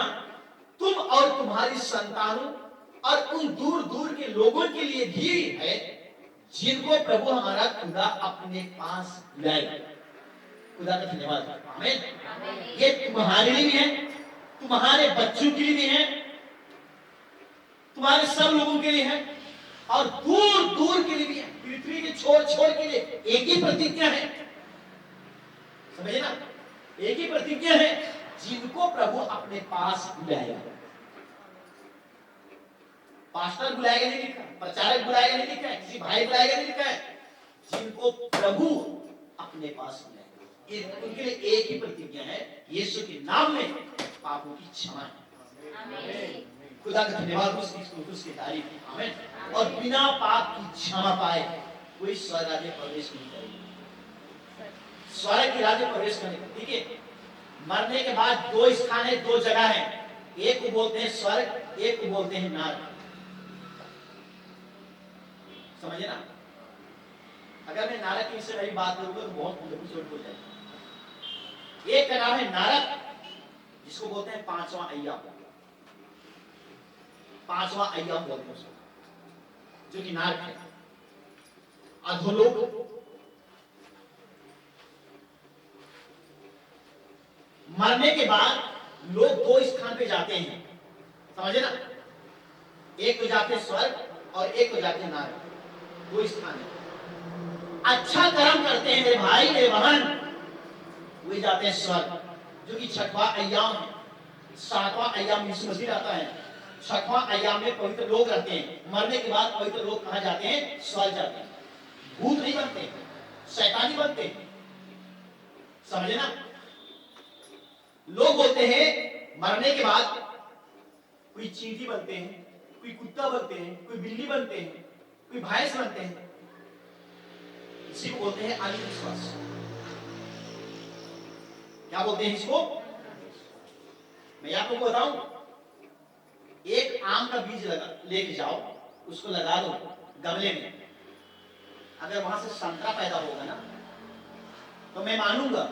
तुम और तुम्हारी संतानों और उन दूर दूर के लोगों के लिए भी है जिनको प्रभु हमारा खुदा अपने पास बुलाएगा। खुदा का धन्यवाद। आमीन। ये तुम्हारे लिए भी है, तुम्हारे बच्चों के लिए भी है, तुम्हारे सब लोगों के लिए है और दूर दूर के लिए भी है। पृथ्वी के छोर छोर के लिए एक ही प्रतिज्ञा है, समझे ना, एक ही प्रतिज्ञा है, जिनको प्रभु अपने पास बुलाएगा। पास्टर बुलाएगा नहीं लिखा, प्रचारक बुलाएगा नहीं लिखा है, किसी भाई बुलाएगा नहीं लिखा है, जिनको प्रभु अपने पास बुलाएगा। उनके लिए एक ही प्रतिज्ञा है, यीशु के नाम में पापों की क्षमा है। खुदा का धन्यवाद, उसकी तारीफ। आमीन। और बिना पाप की क्षमा पाए कोई स्वर्ग राज्य प्रवेश नहीं करेगा। स्वर्ग के राज्य प्रवेश करने, ठीक है, मरने के बाद दो स्थान है, दो जगह है, एक को बोलते हैं स्वर्ग, एक को बोलते हैं नरक। समझे ना। अगर मैं नरक के विषय में बात करूंगा तो बहुत एपिसोड हो जाएगा। एक का नाम है नरक, जिसको बोलते हैं पांचवा अय्याम, पांचवा अय्याम बोलते हैं उसको, जो कि नरक है। अधोलोक, मरने के बाद लोग दो स्थान पे जाते हैं, समझे ना, एक तो जाते हैं स्वर्ग और एक तो जाते हैं नरक, दो स्थान है। अच्छा कर्म करते हैं मेरे भाई मेरे बहन, वे जाते हैं स्वर्ग, जो कि छठवां अय्याम है। सातवां अय्याम यीशु मसीह रहता है, छठवां अय्याम में पवित्र लोग रहते हैं। मरने के बाद पवित्र लोग कहां जाते हैं? स्वर्ग जाते हैं। भूत नहीं बनते, शैतानी बनते, समझे ना। लोग बोलते हैं मरने के बाद कोई चींटी बनते हैं, कोई कुत्ता बनते हैं, कोई बिल्ली बनते हैं, कोई भैंस बनते हैं। इसी को बोलते हैं अंधविश्वास। क्या बोलते हैं इसको? मैं आपको बताऊं, एक आम का बीज लेके जाओ, उसको लगा दो गमले में, अगर वहां से संतरा पैदा होगा ना, तो मैं मानूंगा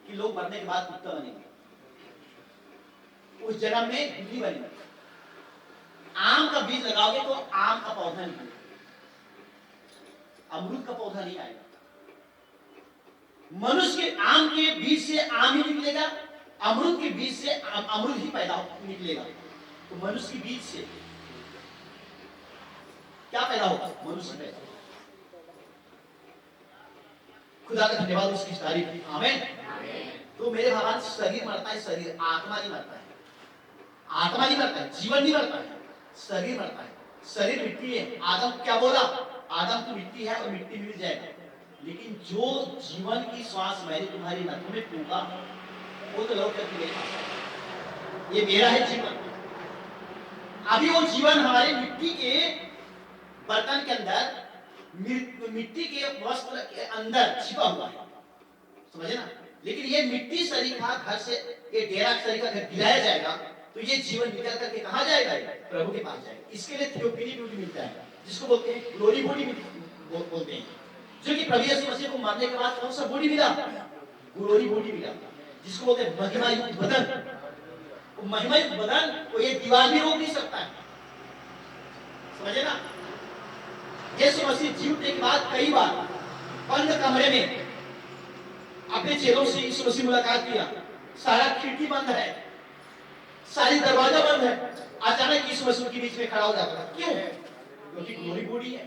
कि लोग मरने के बाद कुत्ता बनेंगे, उस जगह में बिल्ली बनेगी। आम का बीज लगाओगे तो आम का पौधा निकलेगा, अमरूद का पौधा नहीं आएगा। मनुष्य के आम के बीज से आम ही निकलेगा, अमरूद के बीज से अमरूद ही पैदा निकलेगा। तो मनुष्य के बीज से क्या पैदा होगा? मनुष्य पैदा। खुदा का धन्यवाद, उसकी तारीफ। आमीन। तो मेरे भगवान, शरीर मरता है, शरीर, आत्मा नहीं मरता है। आत्मा नहीं मरता है, जीवन नहीं मरता है, शरीर मरता है। शरीर मिट्टी है। आदम क्या बोला? आदम तो मिट्टी है और मिट्टी मिल जाएगा, लेकिन जो जीवन की श्वास मैंने तुम्हारी नथों में फूंका वो तो लौट करके नहीं आता। ये मेरा है जीवन। अभी वो जीवन हमारे मिट्टी के बर्तन के अंदर, मिट्टी के वस्त्र के अंदर छिपा हुआ है, समझे ना। लेकिन ये मिट्टी शरीर का घर से, ये डेरा शरीर का घर गिराया जाएगा तो ये जीवन निकल करके कहां जाएगा? प्रभु के पास जाएगा। इसके लिए थियोफनी बॉडी मिलता है, जिसको बोलते हैं ग्लोरी बॉडी बोलते हैं, जो कि प्रभु यीशु मसीह को मारने के बाद कौन सा बॉडी मिला? ग्लोरी बॉडी मिला, जिसको बोलते हैं महिमा युक्त बदन। वो महिमा युक्त बदन को ये दीवार भी रोक नहीं सकता है, समझे ना? यीशु मसीह जी उठने के बाद कई बार बंद कमरे में अपने चेलों से यीशु मसीह मुलाकात किया। सारा खिड़की बंद है, सारी दरवाजा बंद है, अचानक यीशु मसीह के बीच में खड़ा हो जाता है। क्यों? क्योंकि ग्लोरी बॉडी है।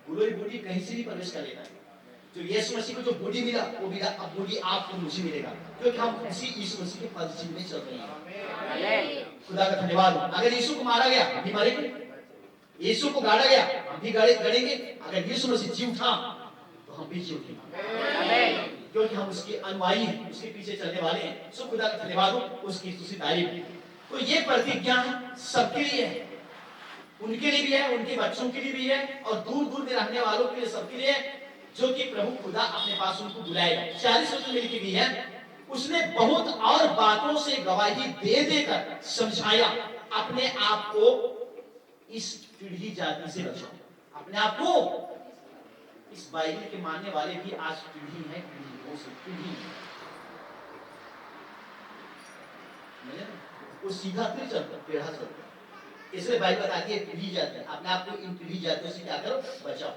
ग्लोरी बॉडी कहीं से भी प्रवेश कर लेता है। जो यीशु मसीह को जो बॉडी मिला, वो मिला, अब बॉडी आपको मुझे मिलेगा, क्योंकि हम उसी यीशु मसीह के पद में चल रहे हैं। खुदा का धन्यवाद। अगर यीशु को मारा गया, हम भी मरेंगे। यीशु को गाड़ा गया, हम भी गड़ेंगे। अगर यीशु मसीह जी उठा, तो हम भी जी उठेंगे, क्योंकि हम उसके अनुयायी हैं, उसके पीछे चलने वाले हैं। सो खुदा का धन्यवाद हो, उसकी तारीफ। तो ये प्रतिज्ञा सबके लिए है, उनके लिए भी है, उनके बच्चों के लिए भी है, और दूर दूर में रहने वालों के लिए, सबके लिए, जो कि प्रभु खुदा अपने पास उनको बुलाएगा। 40 वचन में लिखी गई है, उसने बहुत और बातों से गवाही दे देकर समझाया, अपने आप को इस पीढ़ी जाति से बचाओ। अपने आप को, इस बाइबल के मानने वाले भी आज पीढ़ी है, पीढ़ी वो सीधा फिर चलता, टेढ़ा चलता। इसलिए बाइबल बताती है पीढ़ी जाति, अपने आप को इन पीढ़ी जातियों से क्या करो? बचाओ।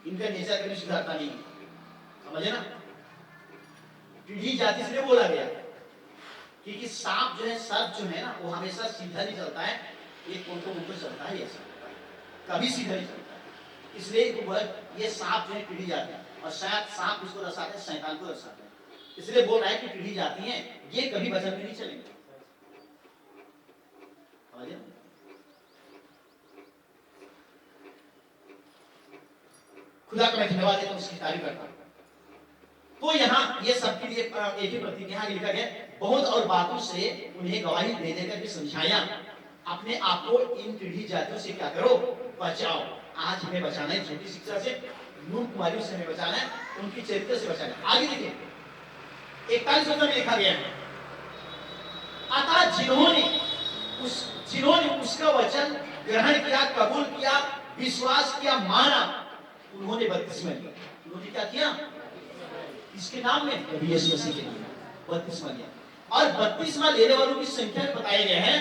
इनका नेचर कभी सुधारता नहीं, समझे ना? पीढ़ी जाति से बोला गया, क्योंकि सांप जो है, सर्प जो है ना, वो हमेशा सीधा नहीं चलता है, एक उनको चलता है, ऐसा कभी सीधा नहीं चलता है। इसलिए वो बोला ये सांप जो है पीढ़ी जाति है, और शायद सांप उसको रसाते हैं, शैतान को रसाते हैं। इसलिए बोल रहा है कि पीढ़ी जाती है, ये कभी वचन में नहीं चलेंगे। खुदा का मैं धन्यवाद देता हूं, उसकी तारीफ करता हूं। तो यहाँ ये सबके लिए एक ही प्रतिज्ञा लिखा गया, बहुत और बातों से उन्हें गवाही दे देकर भी समझाया, अपने आप को इन पीढ़ी जातियों से क्या करो? बचाओ। आज हमें बचाना है झूठी शिक्षा से, मूर्ख कुमारियों से हमें बचाना है, उनकी चरित्र से बचाना है। आगे देखिए 41 वचन में लिखा गया है, अतः जिन्होंने उसका वचन ग्रहण किया, कबूल किया, विश्वास किया, माना, उन्होंने बपतिस्मा लिया। उन्होंने क्या किया? इसके नाम में, प्रभु यीशु मसीह के नाम में बपतिस्मा लिया। और बपतिस्मा लेने वालों की संख्या बताया गया है,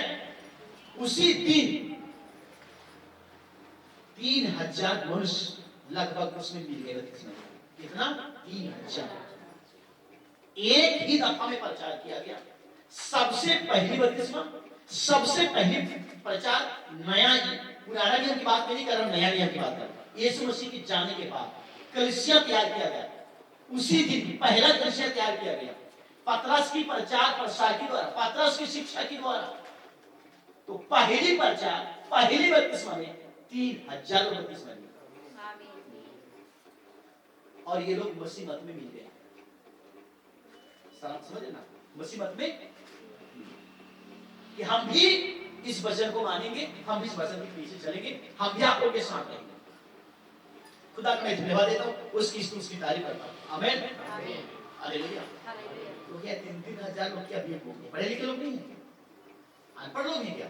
उसी दिन 3000 मनुष्य लगभग उसमें मिल गए बपतिस्मा। कितना? 3000। एक ही दफा में प्रचार किया गया। सबसे पहली बपतिस्मा, सबसे पहली प्रचार, नया पुराना नियम की बात नहीं कर रहा हूं, नया नियम की बात कर रहा हूं। यीशु मसीह के जाने के बाद कलीसिया तैयार किया गया, उसी दिन पहला कलीसिया तैयार किया गया, पतरस की प्रचार प्रसार के द्वारा, पतरस की शिक्षा के द्वारा। तो पहली प्रचार, पहली बपतिस्मा में 3000 बपतिस्मा लिए, और ये लोग मसीह मत में मिल गए। समझे ना? मसीह मत में कि हम भी इस वचन को मानेंगे, हम भी इस वचन के पीछे चलेंगे, हम भी आप लोगों के साथ रहेंगे। खुदा का मैं धन्यवाद देता हूं, उसकी तारीफ करता हूं। आमीन, हालेलुया। तो क्या 3,000 लोग क्या भीड़ होंगे? पढ़े लिखे लोग नहीं है, अनपढ़ लोग हैं क्या?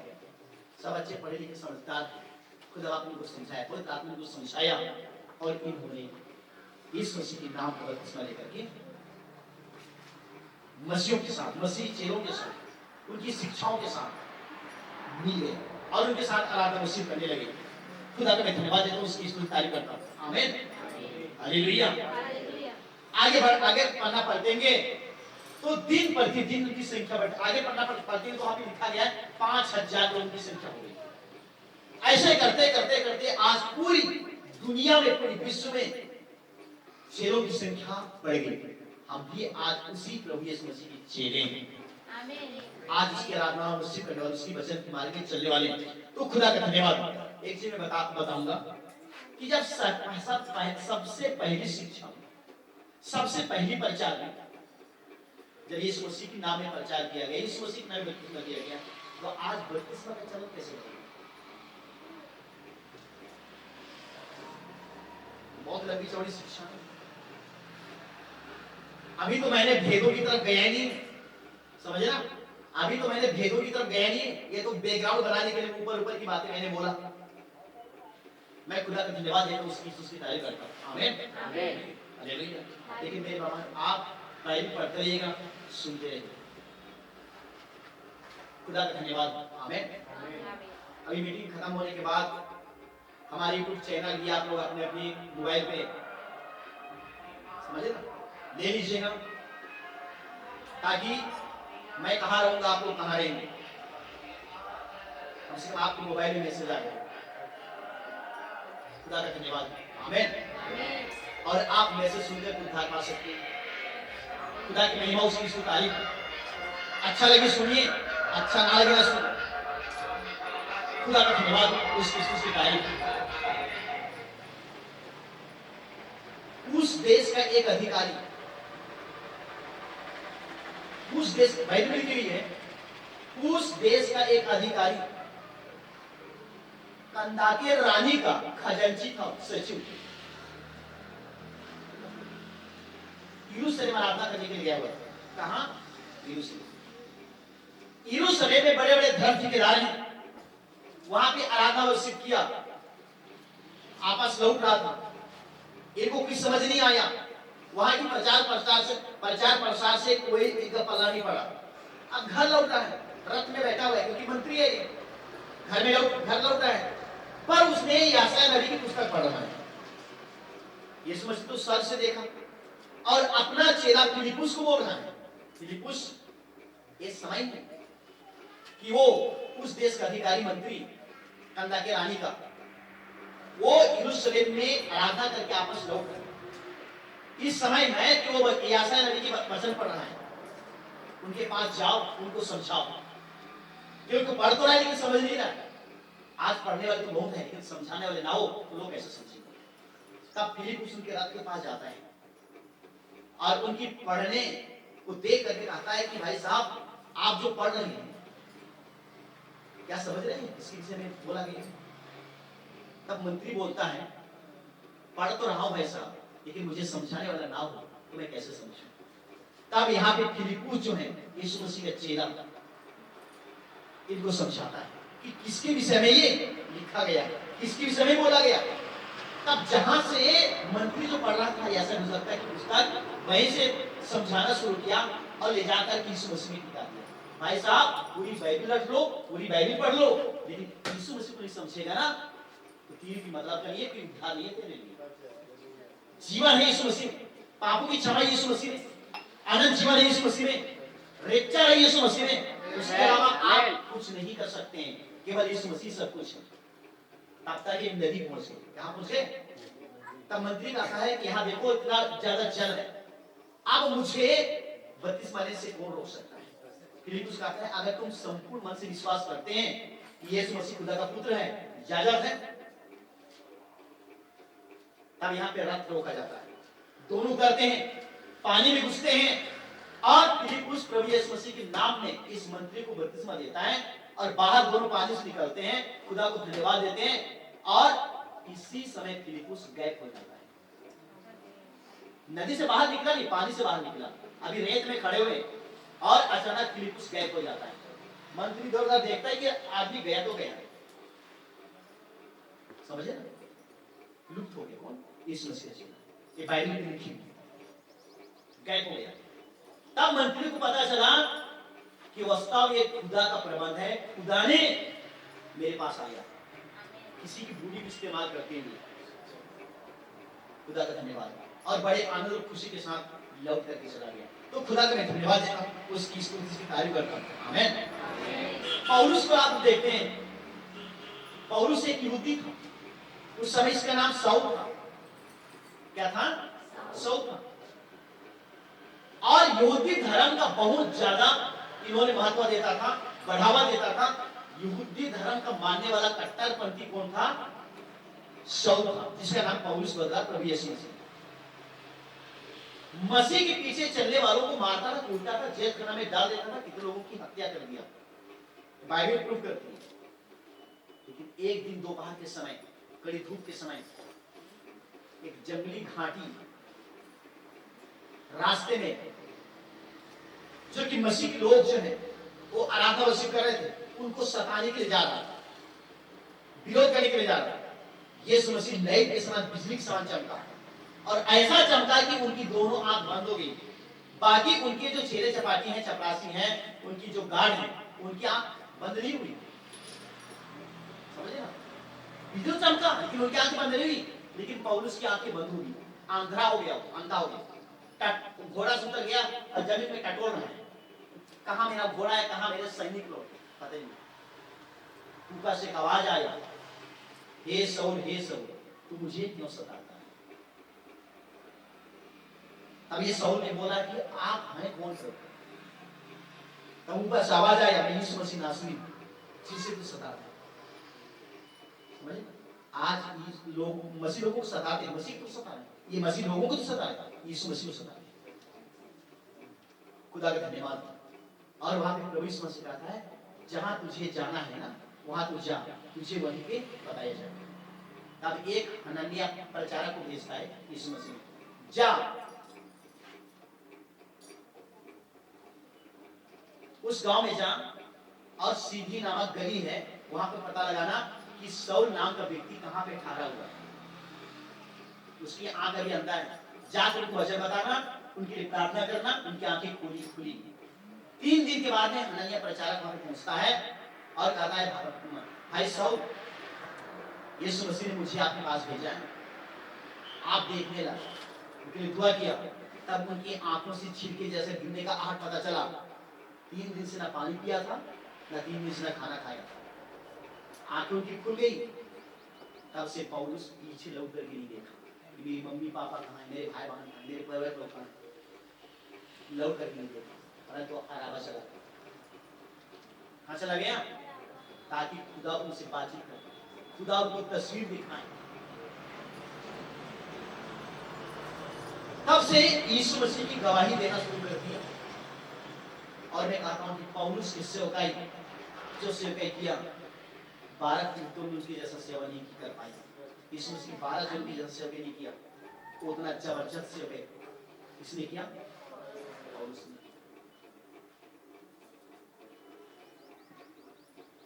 सब अच्छे पढ़े लिखे समझदार। खुदा आपने उनको समझाया, खुदा आपने उनको समझाया, और इन्होंने इस मसीह के नाम पर बपतिस्मा लेकर के मसीहों के साथ, मसीह चेलों के साथ, उनकी शिक्षाओं के साथ मिल गए और उनके साथ आराधना मसीह करने लगे। खुदा का मैं धन्यवाद देता हूं, उसकी तारीफ करता हूं। आमीन, हालेलुया। आगे पढ़ना पढ़ेंगे तो दिन प्रतिदिन उनकी संख्या बढ़, आगे पढ़ना पढ़ते तो वहां भी लिखा गया है 5000 लोगों की संख्या हो गई। ऐसे करते करते करते आज पूरी दुनिया में, पूरी विश्व में चेलों की संख्या बढ़ गई। हम भी आज उसी प्रभु यीशु मसीह के चेले हैं। आज उसकी आराधना मसीह करने वाले, उसकी वचन के मार्ग में चलने वाले। तो खुदा का धन्यवाद। एक चीज मैं बताऊंगा कि जब सबसे पहली शिक्षा, सबसे पहली प्रचार में जब यीशु मसीह के नाम में प्रचार किया गया, यीशु मसीह के नाम में बपतिस्मा किया गया, तो आज बपतिस्मा का चलन कैसे हो? बहुत लंबी चौड़ी शिक्षा है। अभी तो मैंने भेदों की तरफ गया नहीं, समझे ना? अभी तो मैंने भेदों की तरफ गया नहीं, ये तो बैकग्राउंड बनाने के लिए ऊपर ऊपर की बातें मैंने बोला। मैं खुदा का धन्यवाद देता हूँ, उसकी तारीफ करता हूँ। आमीन, हालेलुया। लेकिन मेरे बाबा, आप बाइबल पढ़ते रहिएगा, सुनते रहिएगा। खुदा का धन्यवाद। आमीन। अभी मीटिंग खत्म होने के बाद हमारे यूट्यूब चैनल भी आप लोग अपने अपने मोबाइल पे समझे ना, ले लीजिएगा, ताकि मैं कहाँ रहूंगा, आप लोग कहाँ रहेंगे, कम से कम आपके मोबाइल में मैसेज आ जाए। खुदा का धन्यवाद। आमीन। और आप मैसेज सुनकर उद्धार पा सकते हैं। खुदा की महिमा, उसकी तारीफ। अच्छा लगे सुनिए, अच्छा ना लगे ना सुनिए। खुदा का धन्यवाद, उसकी तारीफ। उस देश का एक अधिकारी, उस देश, बाइबल लिखी हुई है, उस देश का एक अधिकारी कंदाके रानी का खजांची था, सचिव। यरूशलेम आराधना करने के लिए गया हुआ था। कहां? यरूशलेम। यरूशलेम में बड़े बड़े धर्म ठेकेदार हैं, वहां पे आराधना वर्षिप किया, आपस लौट रहा था, इनको कुछ समझ नहीं आया। वहां की प्रचार प्रसार से कोई इनका पल्ला नहीं पड़ा। अब घर लौटा है, रथ में बैठा हुआ है, क्योंकि मंत्री है ये, घर लौटा है, पर उसने यशायाह नबी की पुस्तक पढ़ रहा है। यीशु मसीह तो सर से देखा और अपना चेला फिलिपुस को बोल रहा है, फिलिपुस ये समझ कि वो उस देश का अधिकारी मंत्री कंदाके रानी का, वो यरूशलेम में आराधना करके आपस लौट रहे। इस समय है कि वो यशायाह नबी की वचन पढ़ रहा है, उनके पास जाओ, उनको समझाओ, क्योंकि पढ़ तो रहा है लेकिन समझ नहीं रहा। आज पढ़ने वाले तो बहुत है, लेकिन समझाने वाले ना हो तो लोग कैसे समझेंगे। तब फिलिपुस उनके रथ के पास जाता है और उनकी पढ़ने को देख करके कहता है कि भाई साहब, आप जो पढ़ रहे हैं क्या समझ रहे हैं, इसके विषय में बोला गया। तब मंत्री बोलता है, पढ़ तो रहा हूं भाई साहब, लेकिन मुझे समझाने वाला ना हो तो मैं कैसे समझूं। तब यहाँ पे फिलिपुस जो है, यीशु मसीह का चेला, इनको समझाता है कि किसके विषय में ये लिखा गया, किसके विषय में बोला गया। तब जहां से मंत्री जो पढ़ रहा था, ऐसा हो सकता है कि पुस्तक वहीं से समझाना शुरू किया और ले जाकर यीशु मसीह में टिका दिया। भाई साहब, पूरी बाइबल रख लो, पूरी बाइबल पढ़ लो, लेकिन यीशु मसीह को नहीं समझेगा ना, तो तीर की मतलब करिए कि उद्धार नहीं है तेरे लिए। जीवन है यीशु मसीह, पापों की क्षमा यीशु मसीह ने, अनंत जीवन है यीशु मसीह में, रेपचा है यीशु मसीह में। उसके अलावा आप कुछ नहीं कर सकते हैं, केवल यीशु मसीह सब कुछ है। तब तक ये नदी पहुंचे, कहां पहुंचे? तब मंत्री कहता है कि यहाँ देखो इतना ज्यादा जल है, अब मुझे बपतिस्मा लेने से कौन रोक सकता है? फिलिपुस कहता है, अगर तुम संपूर्ण मन से विश्वास करते हैं कि यीशु मसीह खुदा का पुत्र है, इजाजत है। तब यहाँ पे रथ रोका जाता है, दोनों उतरते हैं, पानी में घुसते हैं और फिलिपुस प्रभु यीशु मसीह के नाम में इस मंत्री को बपतिस्मा देता है और बाहर दोनों पानी से निकलते हैं, खुदा को धन्यवाद देते हैं और इसी समय फिलिपुस गायब हो जाता है। नदी से बाहर निकला नहीं, पानी से बाहर निकला, अभी रेत में खड़े हुए और अचानक फिलिपुस गायब हो जाता है। मंत्री दौड़ कर देखता है कि आदमी गया तो गया, समझे ना, लुप्त हो गया। कौन? यीशु मसीह का चेला, ये बाइबल में लिखी है, गायब हो गया। तब मंत्री को पता चला कि वास्तव ये खुदा का प्रबंध है, खुदा ने मेरे पास आया, किसी की भूमि को इस्तेमाल करते हुए। खुदा का धन्यवाद। और बड़े आनंद और खुशी के साथ लौट करके चला गया। तो खुदा का मैं धन्यवाद देता हूं, उसकी स्तुति तारीफ करता हूं। आमीन। पौलुस को आप देखते हैं, पौलुस एक यहूदी था, उस समय इसका नाम शाऊल था। क्या था? शाऊल था। और यहूदी धर्म का बहुत ज्यादा इन्होंने महत्व देता था, बढ़ावा देता था। यहूदी धर्म का मानने वाला कट्टरपंथी कौन था? शाऊल था, जिसका नाम पौलुस बदला प्रभु यीशु मसीह। मसीह के पीछे चलने वालों को मारता था, कूटता था, जेल खाना में डाल देता था, कितने लोगों की हत्या कर दिया, बाइबल प्रूफ करती है। लेकिन एक दिन दोपहर के समय, कड़ी धूप के समय, एक जंगली घाटी रास्ते में, जो कि मसीह के लोग जो है वो आराधना वर्षिप कर रहे थे, उनको सताने के लिए जा रहा था, विरोध करने के लिए जा रहा था। यीशु मसीह लाइट के समान, बिजली के समान चमका और ऐसा चमका कि उनकी दोनों आंख बंद हो गई। बाकी उनके जो चेले चपाटी हैं, चपरासी हैं, उनकी जो गार्ड है, उनकी आंख बंद नहीं हुई। समझे ना? बिजली चमका लेकिन उनकी आंखें बंद नहीं हुई, लेकिन पौलुस की आंखें बंद हो गई, अंधा हो गया, अंधा हो गया। घोड़ा से उतर गया और जमीन में टटोल रहा है, कहां मेरा घोड़ा है, कहां मेरे सैनिक लोग, पता ही नहीं। ऊपर से एक आवाज आया, हे सौल तू मुझे क्यों सताता है? अब ये सौल ने बोला कि आप हैं कौन से? तब ऊपर से आवाज आया, मैं यीशु मसीह नासरी जिसे तू सताता है। समझे? आज लोग मसीह लोगों को सताते हैं, मसीह को सता रहे, ये मसीह लोगों को तो सता है, यीशु मसीह को सता है। खुदा का धन्यवाद। और वहां पे प्रभु यीशु मसीह कहता है, जहां तुझे जाना है ना, वहां तू जा, तुझे वहीं पे बताया जाएगा। तब एक हनन्याह प्रचारक को भेजता है यीशु मसीह, जा उस गांव में जा और सीधी नामक गली है, वहां पे पता लगाना कि सौल नाम का व्यक्ति कहां पे ठहरा हुआ है। उसकी आंख अभी अंधा है, जाकर उनको वजह बताना, उनके लिए प्रार्थना करना, उनकी आंखें खुली। 3 दिन के बाद में हनन्याह प्रचारक वहां पे पहुंचता है और कहता है, भाई सौल, यीशु मसीह ने मुझे आपके पास भेजा है, आप देखने लगा, उनके लिए दुआ किया। तब उनकी आंखों से छिलके जैसे गिरने का आहट पता चला। 3 दिन से ना पानी पिया था, ना 3 दिन से ना खाना खाया था, आंखें उनकी खुल गई। तब से पौलुस पीछे लौट कर नहीं देखा, मेरी मम्मी पापा कहाँ है, मेरे भाई बहन कहाँ, मेरे परिवार लोग कहाँ, लौट कर नहीं देखा, परंतु अराबा चला। कहाँ चला गया? ताकि खुदा उनसे बातचीत करे, खुदा उनको तस्वीर दिखाए। तब से यीशु मसीह की गवाही देना शुरू कर दिया। और मैं कहता हूं कि पौलुस की सेवकाई, जो सेवकाई किया, 12 तीर्थों में उसकी जैसा सेवा नहीं कर पाई। यीशु मसीह 12 जन की जैसा सेवा नहीं किया, उतना जबरदस्त सेवा इसने किया पौलुस ने।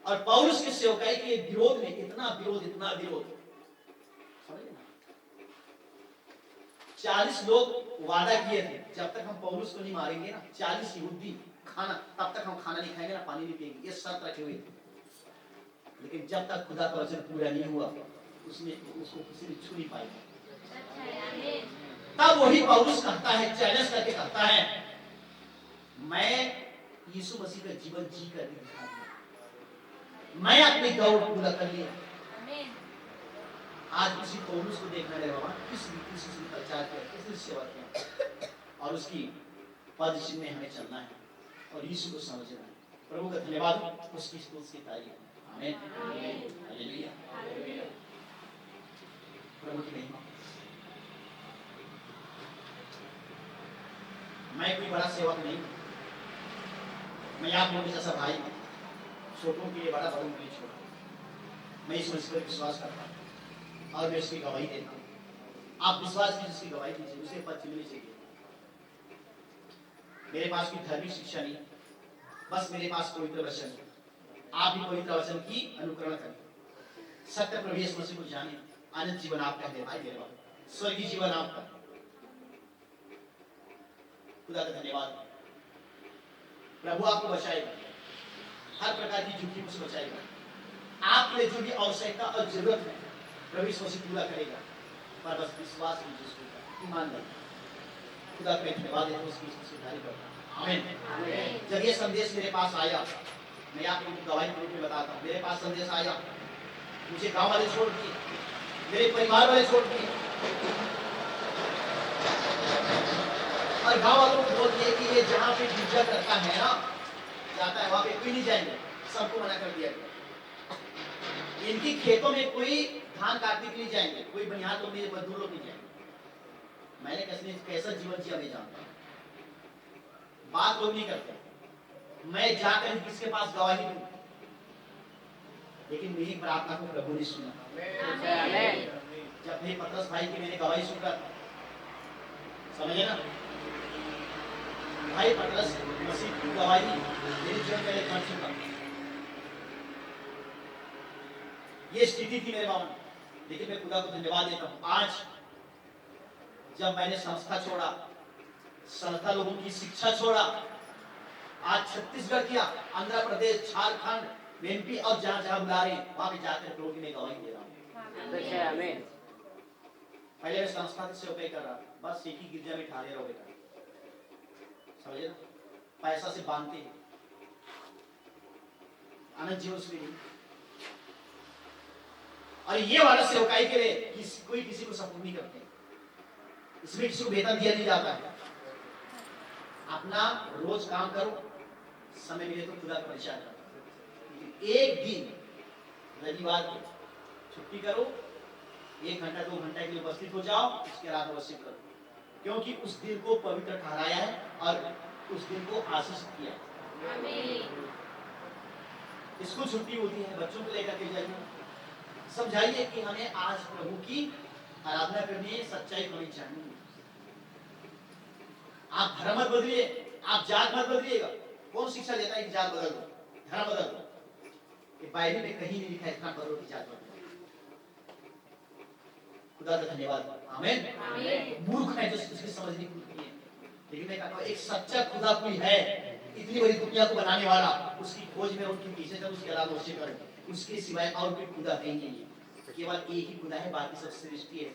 और पौलुस की सेवकाई के विरोध में इतना विरोध, समझे ना? 40 लोग वादा किए थे, जब तक हम पौलुस को नहीं मारेंगे ना, 40 यहूदी खाना, तब तक हम खाना नहीं खाएंगे ना, पानी नहीं पिएंगे, ये शर्त रखे हुए थे। लेकिन जब तक खुदा का वचन पूरा नहीं हुआ, उसको किसी ने छू नहीं पाया। तब वही पौलुस कहता है, चैलेंज करके कहता है, मैं यीशु मसीह का जीवन जी कर दिखा दिया, मैं अपनी दौड़ पूरा कर लिया। आज उसी पौलुस को देखना है बाबा, किस रीति से उसने प्रचार किया, किस सेवा किया, और उसकी पद में हमें चलना है और यीशु को समझना है। प्रभु का धन्यवाद, उसकी तारीफ। आमीन, हालेलुया, प्रभु की महिमा। मैं कोई बड़ा सेवक नहीं, मैं आप लोगों जैसा भाई, छोटों के लिए बड़ा, बड़ों के लिए छोटा। मैं इस मसीह पर विश्वास करता हूँ और मैं उसकी गवाही देता हूँ। आप विश्वास कीजिए, उसकी गवाही दीजिए, उसे पद मिलनी चाहिए। मेरे पास कोई धर्मी शिक्षा नहीं, बस मेरे पास पवित्र वचन है। आप भी पवित्र वचन की अनुकरण करें, सत्य प्रभु यीशु मसीह को जाने, अनंत जीवन आपका है भाई मेरे बाप, स्वर्गीय जीवन आपका। खुदा का धन्यवाद। प्रभु आपको बचाएगा, हर प्रकार की झूठी से बचाएगा। आपके लिए जो भी आवश्यकता और जरूरत है प्रभु यीशु मसीह पूरा करेगा, पर बस विश्वास कीजिए, उसको ईमान रखिए। खुदा का धन्यवाद है, उसकी सुधारी करता। आमीन। जब ये संदेश मेरे पास आया, मैं आपको गवाही के रूप में बताता हूँ, मेरे पास संदेश आया, मुझे गांव वाले छोड़ दिए, मेरे परिवार वाले छोड़ दिए, और गांव वालों को बोल दिए कि ये जहाँ पे गिरजा करता है ना, जाता है, वहां पे कोई नहीं जाएंगे, सबको मना कर दिया गया। इनकी खेतों में कोई धान काटने के लिए जाएंगे, कोई बनिहार लोग नहीं, मजदूर लोग नहीं जाएंगे। मैंने कैसा जीवन जिया मैं जानता हूं, बात लोग नहीं करते, मैं जाकर किसके पास गवाही दूं, लेकिन मेरी प्रार्थना को प्रभु ने सुना। जब मेरे पतरस भाई की मैंने गवाही सुनकर, समझे ना, भाई पतरस मसीह की गवाही मेरी जीवन पहले कर चुका। ये स्थिति थी मेरे बाबा, लेकिन मैं खुदा को धन्यवाद देता हूँ, आज जब मैंने संस्था छोड़ा, संस्था लोगों की शिक्षा छोड़ा, आज छत्तीसगढ़ किया, आंध्र प्रदेश, झारखंड, एमपी और जहां जहां बुला रहे वहां पे जाकर लोगों की मैं गवाही दे रहा हूँ। पहले मैं संस्था से सेवा कर रहा था, बस एक ही गिरजा में ठाले रहो बेटा, समझे ना, पैसा से बांधते हैं, आनंद जीवन से नहीं। और ये वाला सेवकाई के लिए कोई किसी को सपोर्ट नहीं करते, इसमें किसी को वेतन दिया नहीं जाता है। अपना रोज काम करो, समय मिले तो खुदा का परिचय करो। एक दिन रविवार को छुट्टी करो, 1 घंटा 2 घंटा के लिए उपस्थित हो जाओ, उसके बाद अवश्य करो, क्योंकि उस दिन को पवित्र ठहराया है और उस दिन को आशीष किया है। स्कूल छुट्टी होती है, बच्चों को लेकर के जाइए, समझाइए कि हमें आज प्रभु की आराधना करनी है, सच्चाई होनी चाहिए। आप धर्म मत बदलिए, आप जात मत बदलिएगा। कौन शिक्षा देता है कि जात बदल दो, धर्म बदल दो? ये बाइबल में कहीं नहीं लिखा है इतना बदलो कि जात बदलो। खुदा का धन्यवाद, आमीन। मूर्ख है जो इसकी समझ नहीं है, लेकिन मैं कहता हूँ एक सच्चा खुदा कोई है, इतनी बड़ी दुनिया को बनाने वाला, उसकी खोज में उनके पीछे जब उसके अलावा उससे करें, उसके सिवाय और कोई खुदा नहीं है, केवल एक ही खुदा है, बाकी सब सृष्टि है।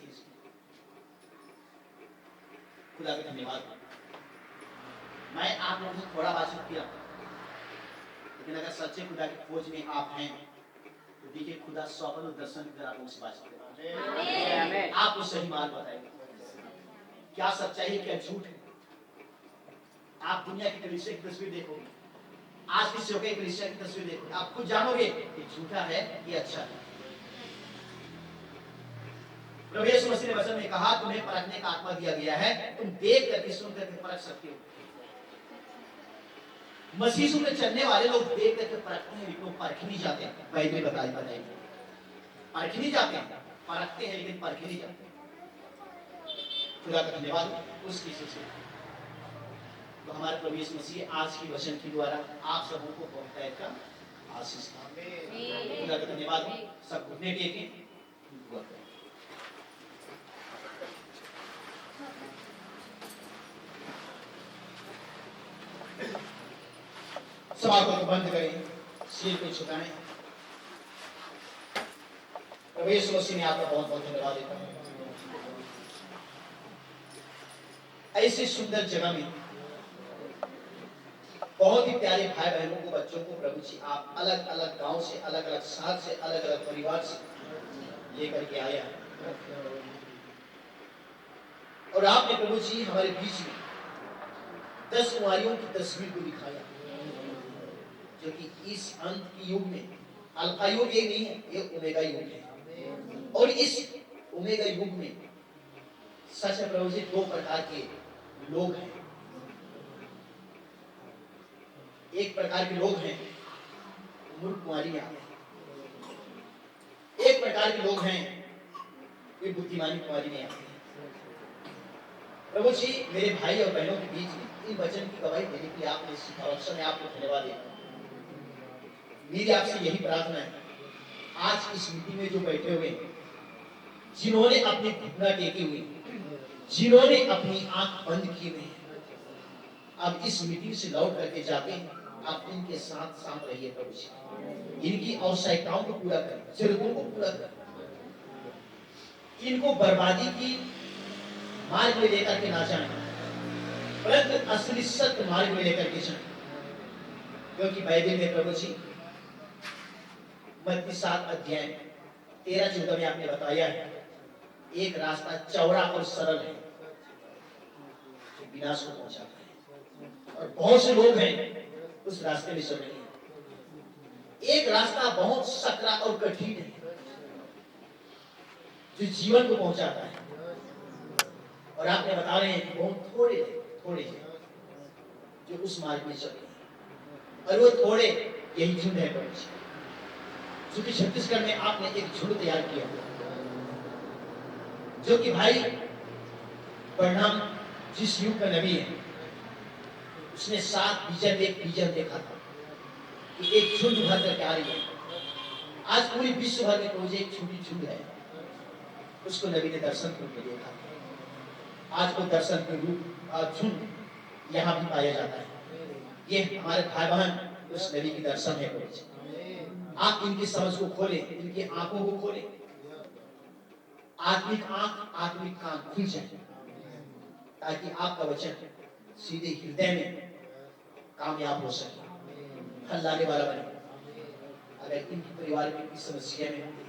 खुदा का धन्यवाद। मैं आप लोगों से थोड़ा बातचीत किया, लेकिन अगर सच्चे खुदा की खोज में आप हैं तो देखिए खुदा स्वप्न और दर्शन की तरह आपसे बातचीत करेगा, आपको सही मार्ग बताएगा, क्या सच्चाई है क्या झूठ है। आप दुनिया की कलीसिया की तस्वीर देखोगे, आज की सेवकाई कलीसिया की तस्वीर देखोगे, आप खुद जानोगे कि झूठा है कि अच्छा है। प्रभु यीशु मसीह ने वचन में कहा, तुम्हें परखने का आत्मा दिया गया है, तुम देख करके सुन करके परख सकते हो। मसीह में चलने वाले लोग देख करके परखते हैं, लेकिन परख नहीं जाते। बाइबल बताएगी परख नहीं जाते, परखते हैं लेकिन परख नहीं जाते। खुदा का धन्यवाद उसकी से। तो हमारे प्रभु यीशु मसीह आज की वचन के द्वारा आप सबों को बहुतायत का आशीष दें। खुदा का धन्यवाद। सब घुटने टेकें, दुआ करें। सब आंखों को बंद करें, सिर को झुकाएं। प्रभु यीशु मसीह ने आपका बहुत बहुत धन्यवाद देता हूं। ऐसी सुंदर जगह में बहुत ही प्यारे भाई बहनों को, बच्चों को प्रभु जी आप अलग अलग गांव से, अलग अलग शहर से, अलग अलग परिवार से लेकर के आया और आपने प्रभु जी हमारे बीच में 10 कुमारियों की तस्वीर को दिखाया, जो कि इस अंत की युग में अल्फा युग ये नहीं है, ये ओमेगा युग है। और इस ओमेगा युग में सच है प्रभु जी 2 प्रकार के लोग हैं। एक प्रकार के लोग हैं मूर्ख कुमारी में आते हैं, एक प्रकार के लोग हैं वे बुद्धिमानी कुमारी में आते हैं। प्रभु जी मेरे भाई और बहनों के बीच में इन वचन की गवाही देने के लिए आपने सिखाया, मैं आपको धन्यवाद देता हूं। मेरी आपसे यही प्रार्थना है, आज इस मीटिंग में जो बैठे हुए, जिन्होंने अपनी घुटना टेके हुए, जिन्होंने अपनी आंख बंद किए हुए, अब इस मीटिंग से लौट करके जाते हैं, आप इनके साथ साथ रहिए प्रभु जी, इनकी आवश्यकताओं को पूरा करें, जरूरतों को पूरा करें, इनको बर्बादी की मार्ग में लेकर के ना जाएं, परंतु असली सत्य मार्ग में लेकर के जाएं। क्योंकि बाइबल में प्रभु जी मत्ती 7 अध्याय 13-14 में आपने बताया है, एक रास्ता चौड़ा और सरल है जो विनाश को पहुंचाता है, और बहुत से लोग हैं उस रास्ते में चल रहे हैं। एक रास्ता बहुत सकरा और कठिन है जो जीवन को पहुंचाता है, और आपने बता रहे हैं कि बहुत थोड़े जो उस मार्ग में चल रहे हैं, और वो थोड़े यही झुंड है प्रभु जी, जो कि छत्तीसगढ़ में आपने एक झुंड तैयार किया, जो कि भाई परिणाम जिस युग का नबी है, उसने 7 विजन देखा था कि एक झुंड भर करके आ रही है। आज पूरी विश्व भर में प्रभु जी एक छोटी झुंड है उसको नबी ने दर्शन के रूप में देखा। आज वो दर्शन के रूप झुंड यहाँ भी पाया जाता है। ये हमारे भाई बहन उस नबी की दर्शन है प्रभु जी। आप इनकी समझ को खोले, इनकी आंखों को खोले, आत्मिक आंख आत्मिक कान खुल जाए, ताकि आपका वचन सीधे हृदय में कामयाब हो सके, फल लाने वाला बने। अगर इनके परिवार में इस समस्या में होंगे,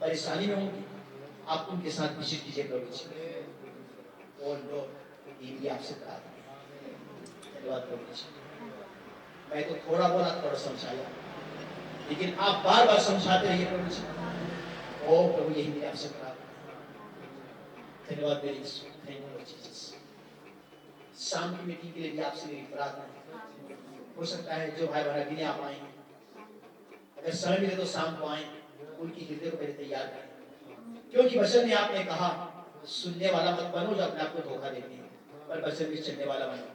परेशानी में होंगे, आप उनके साथ विजिट कीजिए प्रभु जी। और लोग ये भी आपसे प्रार्थना है। धन्यवाद प्रभु जी। मैं तो थोड़ा बोला, थोड़ा समझाया, लेकिन आप बार बार समझाते रहिए प्रभु जी। ओ प्रभु, यही मेरी आपसे प्रार्थना है। धन्यवाद मेरी यीशु, थैंक यू जीसस। शाम की मीटिंग के लिए भी आपसे मेरी प्रार्थना है। हो सकता है जो भाई बहन अभी नहीं आ पाएंगे, अगर समय मिले तो शाम को आए, उनकी हृदय को पहले तैयार करें, क्योंकि वचन में आपने कहा सुनने वाला मत बनो जो अपने आप को धोखा देते हैं, पर वचन में चलने वाला बनो।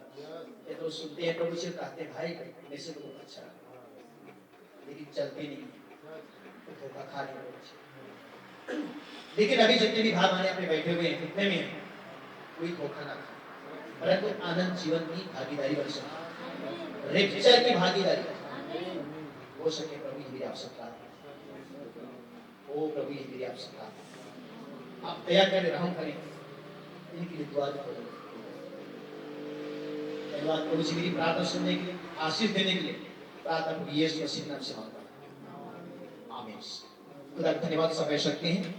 ये तो सुनते हैं प्रभु जी, कहते हैं भाई मेरे से तो बहुत अच्छा, लेकिन चलते नहीं, तो धोखा खा रहे प्रभु जी। लेकिन अभी जितने भी भाई बहन अपने बैठे हुए हैं, कितने में हैं, कोई धोखा ना खाए, परंतु आनंद जीवन की भागीदारी बन सके, रेपचर की भागीदारी हो सके। प्रभु ये मेरी आपसे प्रार्थना, ओ प्रभु ये मेरी आपसे प्रार्थना, आप दया करें, रहम करें, इनके लिए दुआ करें। धन्यवाद प्रभु जी मेरी प्रार्थना सुनने के लिए, आशीष देने के लिए। प्रार्थना प्रभु यीशु मसीह के नाम से मांगता हूं, आमीन। खुदा का धन्यवाद। सब बैठ सकते हैं।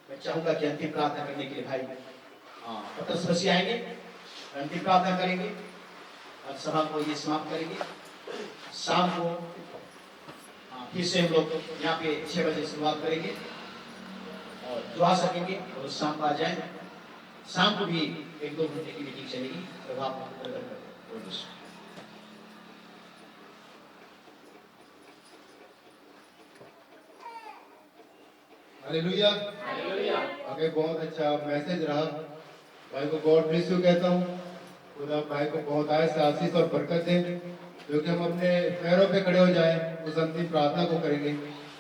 मैं चाहूंगा कि अंतिम प्रार्थना करने के लिए भाई पतरस मसीह आएंगे, अंतिम प्रार्थना करेंगे और सभा को ये समाप्त करेंगे। शाम को फिर से हम लोग यहाँ पे 6 बजे शुरुआत करेंगे और दुआ सकेंगे और शाम को आ जाए। शाम को भी 1-2 घंटे की मीटिंग चलेगी। हालेलुया। आगे बहुत अच्छा मैसेज रहा। भाई को गॉड ब्लेस यू कहता हूँ। खुदा भाई को बहुत आय से आशीष और बरकत दे, क्योंकि हम अपने पैरों पे खड़े हो जाए, उस अंतिम प्रार्थना को करेंगे।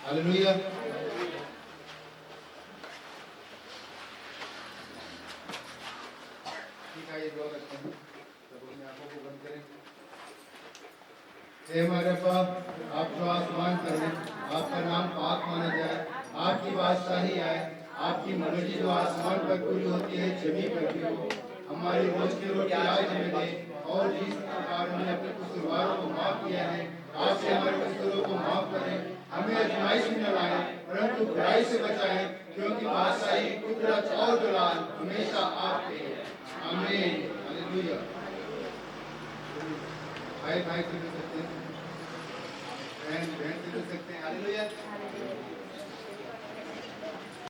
हालेलुया। ठीक है, ये दुआ करते हैं, सब अपनी आंखों को बंद करें। हे हमारे बाप, आप जो आसमान पर हैं, आपका नाम पाक माना जाए, आपकी बादशाही आए, आपकी मर्जी जो आसमान पर पूरी होती है जमीन पर भी हो। हमारी रोज की रोटी आज हमें दे, और जिस प्रकार हमने अपने कसूरवारों को माफ किया है, आपसे हमारे कसूरों को माफ करें। हमें आजमाइश में न लाएं, परंतु बुराई से बचाएं, क्योंकि बादशाही, कुदरत और जलाल हमेशा आपके हैं। आमीन। हालेलुया। भाई भाई से मिल सकते हैं, बहन बहन से मिल सकते हैं। हालेलुया।